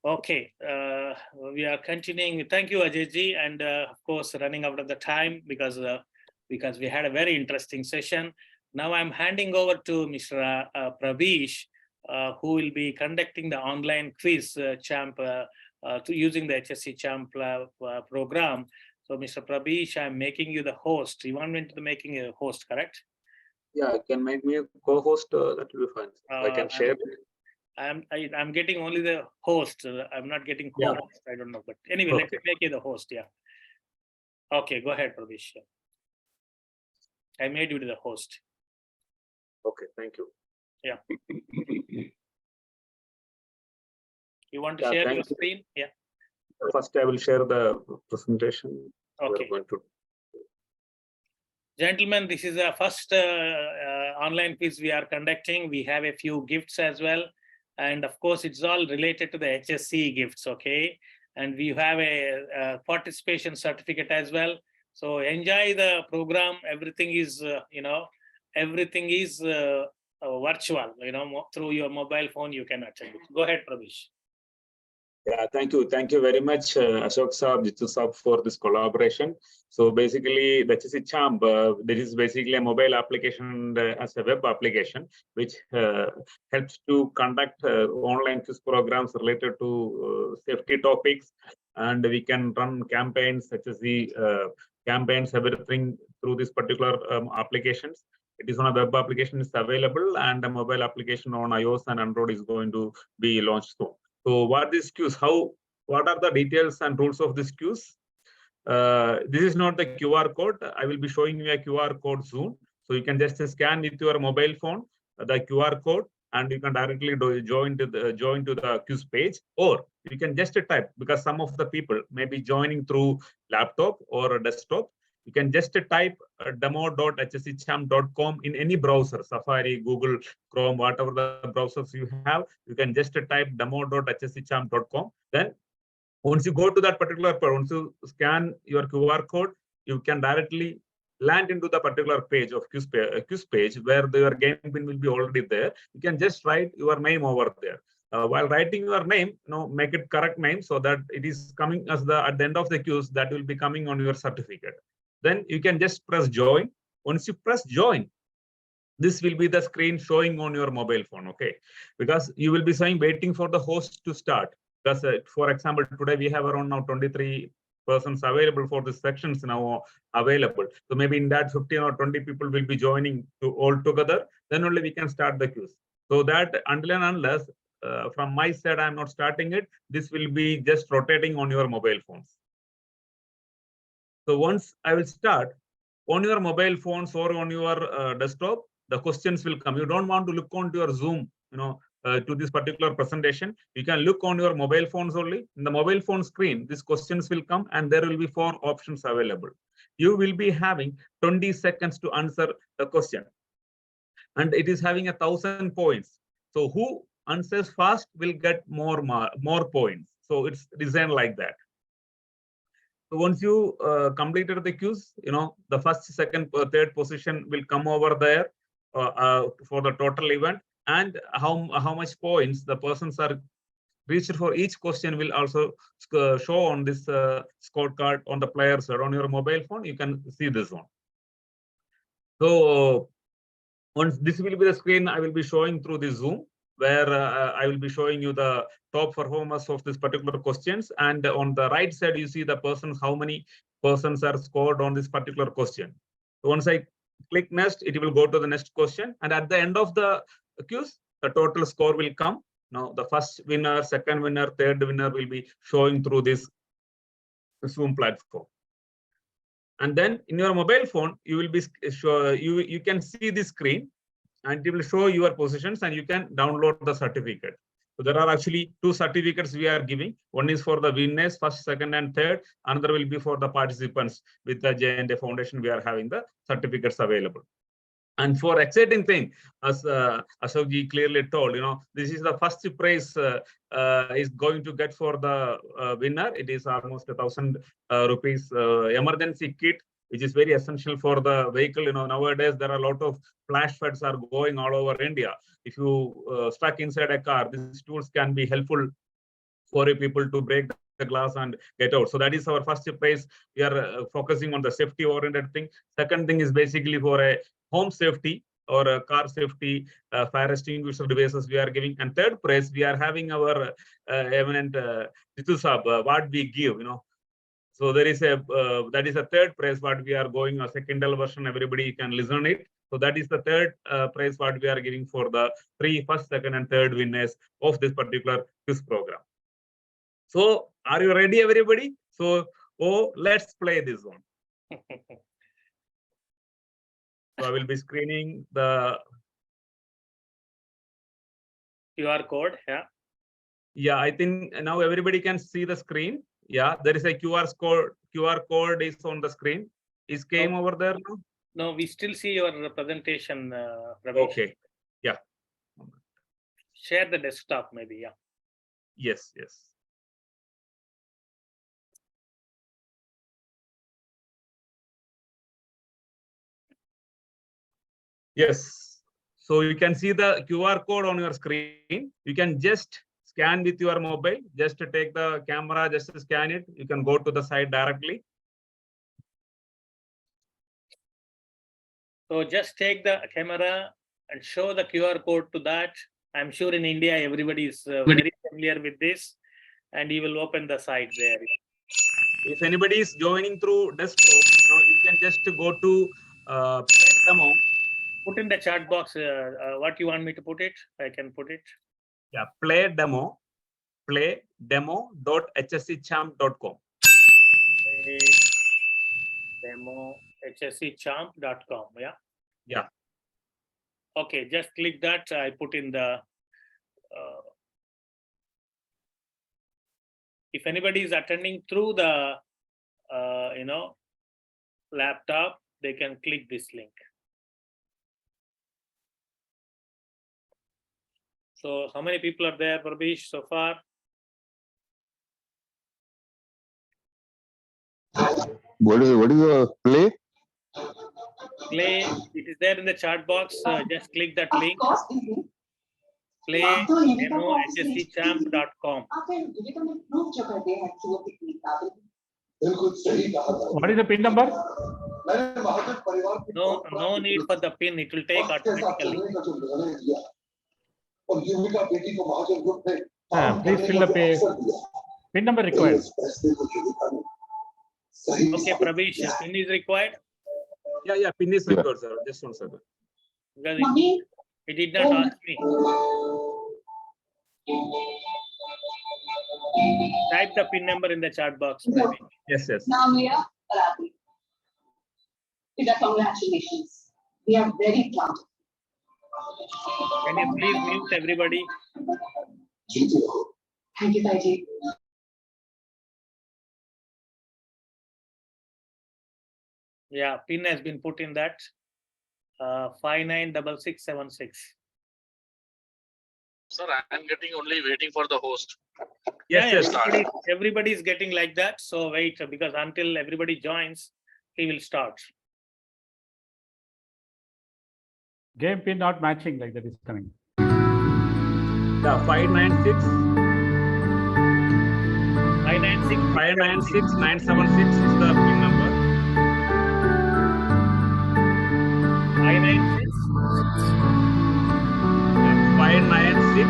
Okay, we are continuing. Thank you, Ajay-ji, and of course, running out of the time because we had a very interesting session. Now I'm handing over to Mr. Prabish, who will be conducting the online quiz champ using the HSE champ program. So, Mr. Prabish, I'm making you the host. You want me to making you a host, correct? Yeah, can make me a co-host. That will be fine. I can share. I'm getting only the host. I'm not getting co-host. I don't know, but anyway, let me make you the host. Yeah. Okay, go ahead, Prabish. I made you the host. Okay, thank you. You want to Yeah, share thank your you. screen? Yeah. First, I will share the presentation. Okay. We're going to. Gentlemen, this is the first online quiz we are conducting. We have a few gifts as well. And of course, it's all related to the HSE gifts, okay? And we have a participation certificate as well. So enjoy the program. Everything is, everything is virtual, through your mobile phone, you can attend it. Go ahead, Pravish. Yeah, thank you. Thank you very much, Ashok Saab, Jitu Saab, for this collaboration. So basically, the HSE Champ, this is basically a mobile application as a web application, which helps to conduct online quiz programs related to safety topics. And we can run campaigns, such as the campaigns, everything through this particular applications. It is on a web application, is available, and a mobile application on iOS and Android is going to be launched soon. So what is quiz? What are the details and rules of this quiz? This is not the QR code. I will be showing you a QR code soon. So you can just scan with your mobile phone the QR code, and you can directly join to the quiz page, or you can just type, because some of the people may be joining through laptop or a desktop. You can just type demo.hsechamp.com in any browser, Safari, Google, Chrome, whatever the browsers you have. You can just type demo.hsechamp.com. Then once you go to that particular page, once you scan your QR code, you can directly land into the particular page of quiz page where your game pin will be already there. You can just write your name over there. While writing your name, make it correct name, so that it is coming as at the end of the quiz, that will be coming on your certificate. Then you can just press join. Once you press join, this will be the screen showing on your mobile phone, okay? Because you will be saying waiting for the host to start. Because for example, today we have around now 23 persons available for the sections now available. So maybe in that 15 or 20 people will be joining all together. Then only we can start the quiz. So that until and unless from my side I'm not starting it, this will be just rotating on your mobile phones. So once I will start, on your mobile phones or on your desktop, the questions will come. You don't want to look onto your Zoom, to this particular presentation. You can look on your mobile phones only. In the mobile phone screen, these questions will come, and there will be 4 options available. You will be having 20 seconds to answer the question, and it is having 1,000 points. So who answers fast will get more points. So it's designed like that. So once you completed the quiz, the first, second, third position will come over there for the total event, and how much points the persons are reached for each question will also show on this scorecard on the player side. On your mobile phone, you can see this one. So once this will be the screen I will be showing through the Zoom, where I will be showing you the top performers of this particular questions. And on the right side, you see the persons, how many persons are scored on this particular question. So once I click next, it will go to the next question. And at the end of the quiz, the total score will come. Now, the first winner, second winner, third winner will be showing through this Zoom platform. And then in your mobile phone, you will be you can see the screen, and it will show your positions, and you can download the certificate. So there are actually 2 certificates we are giving. One is for the winners, first, second, and third. Another will be for the participants. With the J&A Foundation, we are having the certificates available. And for exciting thing, as Ashokji clearly told, this is the first prize is going to get for the winner. It is almost 1,000 rupees emergency kit, which is very essential for the vehicle. Nowadays there are a lot of flash floods are going all over India. If you stuck inside a car, these tools can be helpful for you people to break the glass and get out. So that is our first prize. We are focusing on the safety oriented thing. Second thing is basically for a home safety or a car safety, fire extinguisher devices we are giving. And third prize, we are having our eminent Jitu Saab, what we give, So there is that is a third prize what we are going, as a Kindle version, everybody can listen it. So that is the third prize what we are giving for the 3 first, second, and third winners of this particular quiz program. So are you ready, everybody? So, let's play this one. So I will be screening the QR code. Yeah. Yeah, I think now everybody can see the screen. Yeah, there is a QR code. QR code is on the screen. Is came over there now? No, we still see your presentation, Pravesh. Okay. Yeah. Share the desktop, maybe. Yeah. Yes. Yes. Yes. So you can see the QR code on your screen. You can just scan with your mobile. Just to take the camera, just to scan it. You can go to the site directly. So just take the camera and show the QR code to that. I'm sure in India, everybody is very familiar with this, and you will open the site there. If anybody is joining through desktop, you can just go to demo. Put in the chat box what you want me to put it. I can put it. Yeah, play demo.hsechamp.com. Demo hsechamp.com. Yeah. Yeah. Okay, just click that. I put in the. If anybody is attending through the, laptop, they can click this link. So how many people are there, Prabesh, so far? What is the play? Play, it is there in the chat box. Just click that link. Play demo hsechamp.com. What is the pin number? No need for the pin. It will take automatically. Please fill the pin number required. Okay, Prabesh, pin is required. Yeah, pin is required, sir. Just 1 second. Because it did not ask me. Type the pin number in the chat box. Prabesh. Yes. Congratulations. We are very proud. Can you please mute everybody? Thank you, Taiji. Yeah, pin has been put in that. 596676. Sir, I'm getting only waiting for the host. Yes. Everybody is getting like that. So wait, because until everybody joins, he will start. Game pin not matching, like that is coming. Yeah, 596. 596 976 is the pin number. 596 596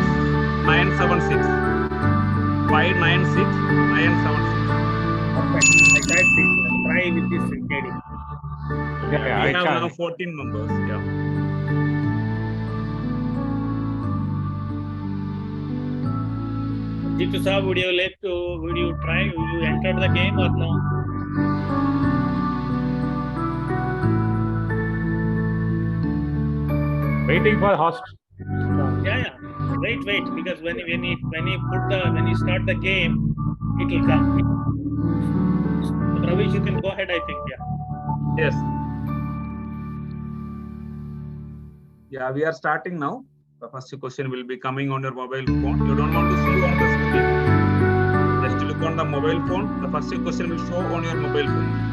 976. 596 976. Perfect. I typed it. Try with this heading. Yeah, we have now 14 members. Yeah. Jitu sir, would you try? Will you enter the game or no? Waiting for host. Yeah. Wait, because when you start the game, it will come. So, Ravish, you can go ahead, I think. Yeah. Yes. Yeah, we are starting now. The first question will be coming on your mobile phone. You don't want to see on the screen. Just look on the mobile phone. The first question will show on your mobile phone.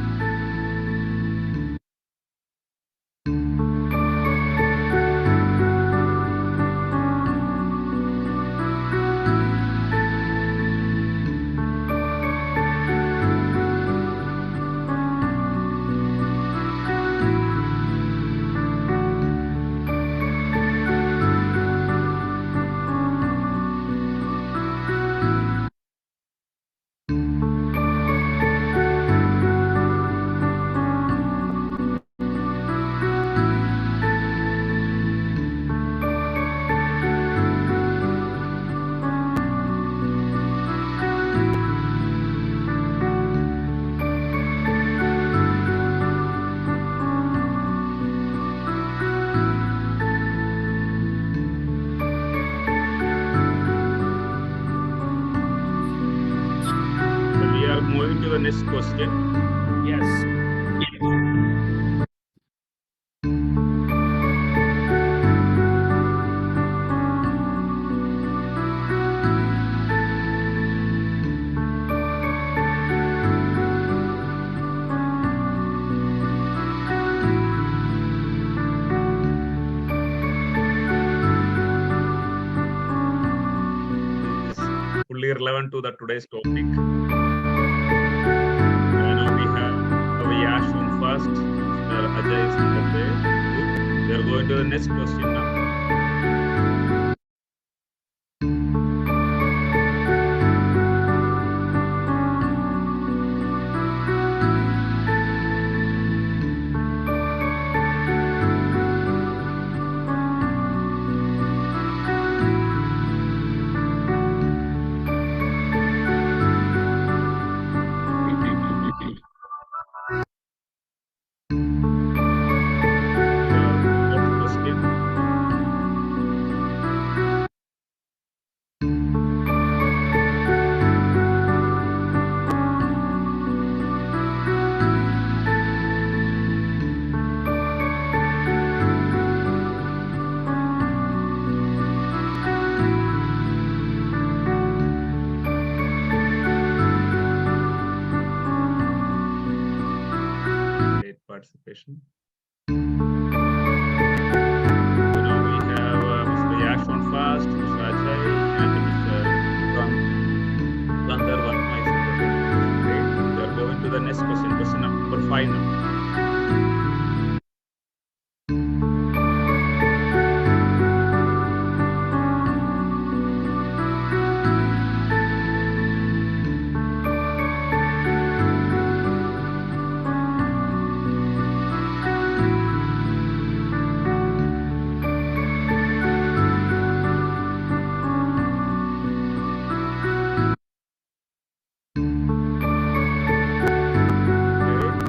the next question. Yes. This is fully relevant to the today's topic. Now we have Yash on first. Mr. Ajay is on the way. Good. We are going to the next question now. Fourth question. Great participation. So now we have Mr. Yash on first, Mr. Ajay, and Mr. Gandhar Varma is on the way. Great. We are going to the next question, question number 5 now.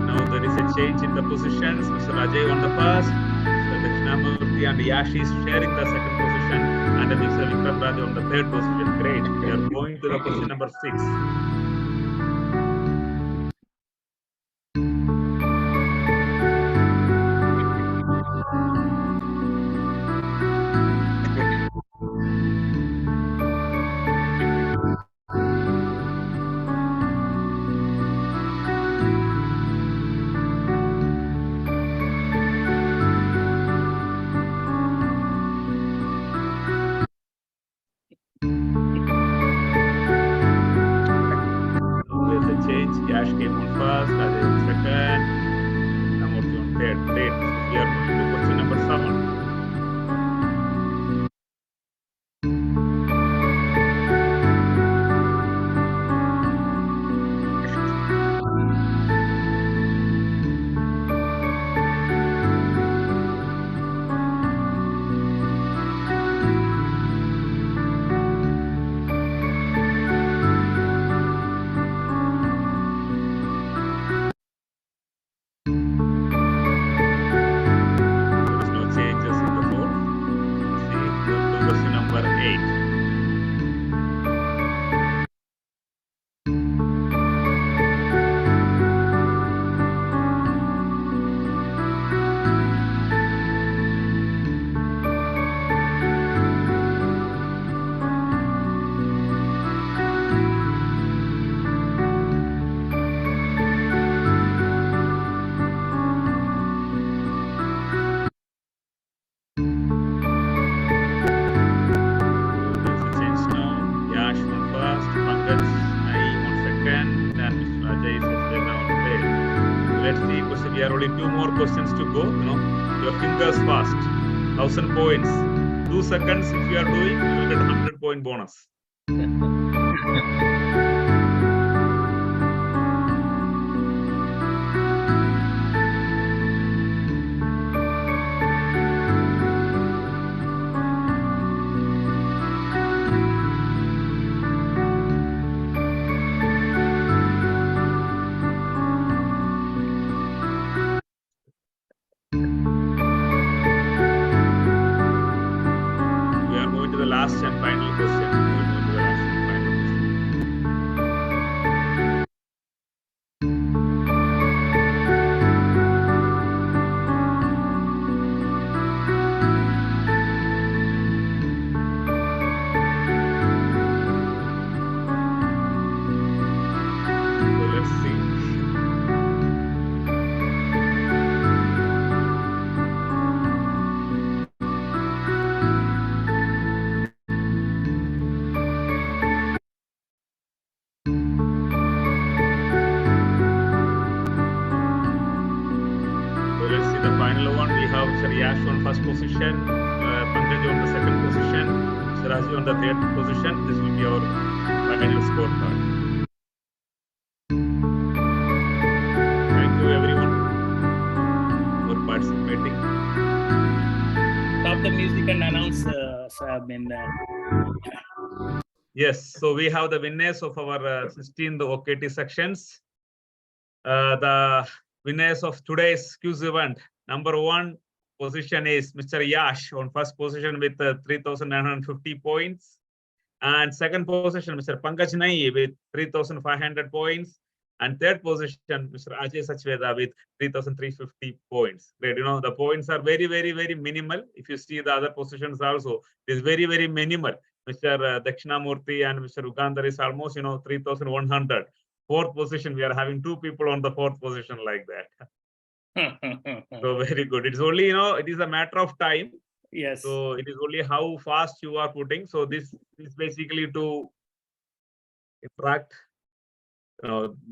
Now there is a change in the positions. Mr. Ajay on the first, Mr. Dakshinamurthy and Yash is sharing the second position, and Mr. Vikram Raj on the third position. Great. We are going to the question number 6. There's a change. Yash came on first, Ajay on second, Namurthy on third. Great. So we are going to question number 7. There is no changes in the board. See, move to question number 8. There's a change now. Yash on first, Pankaj Naeem on second, and Mr. Ajay is on third. Let's see. Question. We are only 2 more questions to go. Your fingers fast. 1,000 points. 2 seconds. If you are doing, you will get 100-point bonus. We are going to the last and final question. We are going to the last and final question. let's see the final one. We have Mr. Yash on first position, Pankaj on the second position, Mr. Raji on the third position. This will be our final scorecard. Thank you everyone for participating. Stop the music and announce. Yes, so we have the winners of our 16th OKT sections. The winners of today's quiz event. Number 1 position is Mr. Yash on first position with 3,950 points. And second position, Mr. Pankaj Nai with 3,500 points. And third position, Mr. Ajay Sachveda with 3,350 points. Great, you know, the points are very, very, very minimal. If you see the other positions also, it is very, very minimal. Mr. Dakshinamurthy and Mr. Ugandhar is almost, 3,100. Fourth position, we are having 2 people on the fourth position like that. So very good. It's only, it is a matter of time. Yes. So it is only how fast you are putting. So this is basically to interact.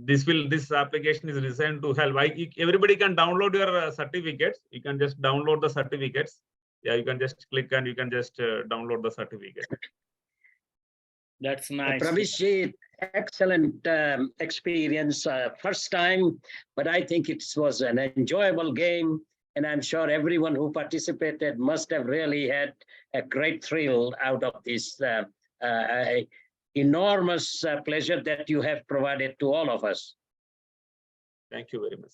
This application is designed to help. Everybody can download your certificates. You can just download the certificates. Yeah, you can just click and you can just download the certificate. That's nice. Pravish, excellent experience. First time, but I think it was an enjoyable game. And I'm sure everyone who participated must have really had a great thrill out of this enormous pleasure that you have provided to all of us. Thank you very much.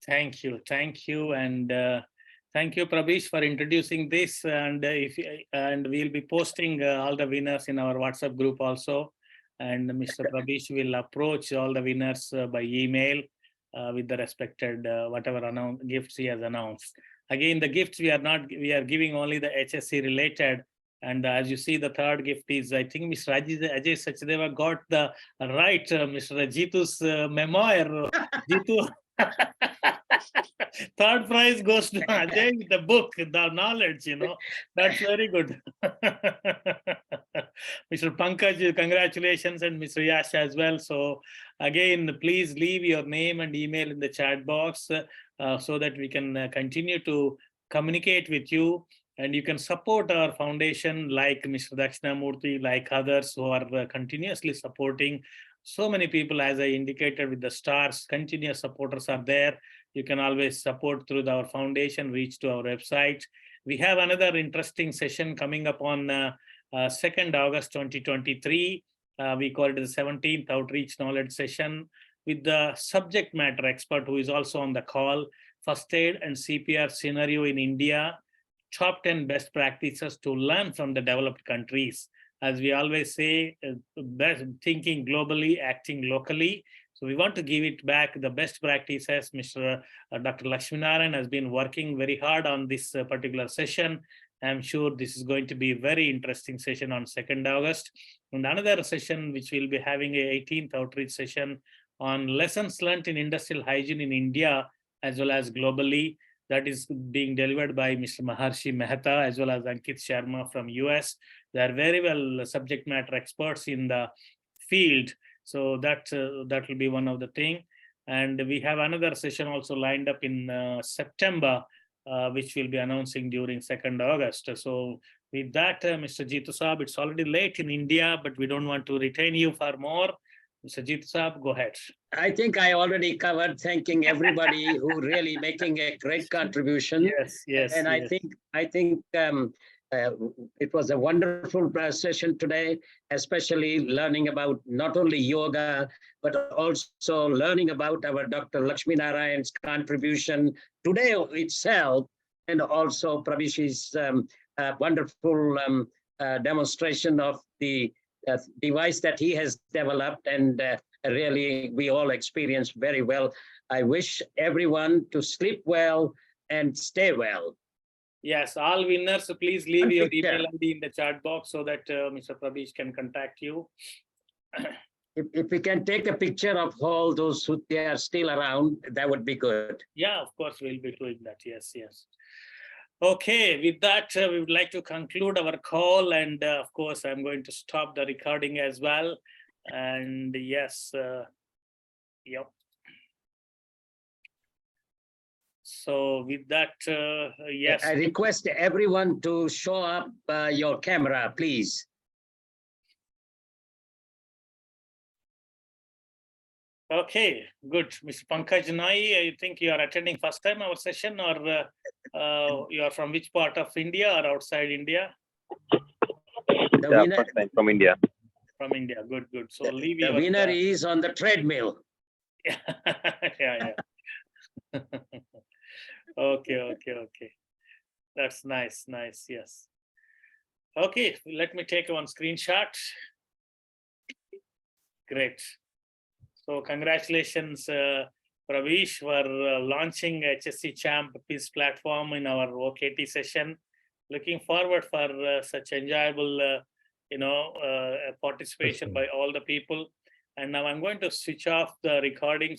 Thank you. Thank you. And thank you, Pravish, for introducing this. And we'll be posting all the winners in our WhatsApp group also. And Mr. Pravish will approach all the winners by email with the respected whatever gifts he has announced. Again, the gifts we are giving only the HSE related. And as you see, the third gift is, I think, Mr. Ajay Sachdeva got the right, Mr. Jitu's memoir. Jitu. Third prize goes to Ajay with the book, the knowledge, That's very good. Mr. Pankaj, congratulations, and Mr. Yash as well. So again, please leave your name and email in the chat box so that we can continue to communicate with you. And you can support our foundation like Mr. Dakshinamurthy, like others who are continuously supporting. So many people, as I indicated with the stars, continuous supporters are there. You can always support through our foundation, reach to our website. We have another interesting session coming up on 2nd August 2023. We call it the 17th Outreach Knowledge Session with the subject matter expert who is also on the call, First Aid and CPR Scenario in India, top 10 best practices to learn from the developed countries. As we always say, thinking globally, acting locally. So we want to give it back the best practices. Mr. Dr. Lakshminarayan has been working very hard on this particular session. I'm sure this is going to be a very interesting session on 2nd August. And another session which we'll be having a 18th outreach session on lessons learned in industrial hygiene in India as well as globally. That is being delivered by Mr. Maharshi Mehta as well as Ankit Sharma from US. They are very well subject matter experts in the field. So that will be one of the thing. And we have another session also lined up in September, which we'll be announcing during 2nd August. So with that, Mr. Jitu Saab, it's already late in India, but we don't want to retain you for more. Mr. Jitu Saab, go ahead. I think I already covered thanking everybody who really making a great contribution. Yes. And I think it was a wonderful session today, especially learning about not only yoga, but also learning about our Dr. Lakshminarayan's contribution today itself, and also Pravish's wonderful demonstration of the device that he has developed, and really we all experienced very well. I wish everyone to sleep well and stay well. Yes, all winners, please leave your email ID in the chat box so that Mr. Pravish can contact you. If we can take a picture of all those who are still around, that would be good. Yeah, of course, we'll be doing that. Yes. Okay, with that, we would like to conclude our call. And of course, I'm going to stop the recording as well. And yes, yep. So with that, yes. I request everyone to show up your camera, please. Okay, good. Mr. Pankaj Nai, I think you are attending first time our session, or you are from which part of India or outside India? The winner, first time from India. From India, good, good. So leave the your winner is on the treadmill. yeah. Okay. That's nice, yes. Okay, let me take one screenshot. Great. So congratulations, Pravish, for launching HSE Champ Peace Platform in our OKT session. Looking forward for such enjoyable, participation by all the people. And now I'm going to switch off the recording.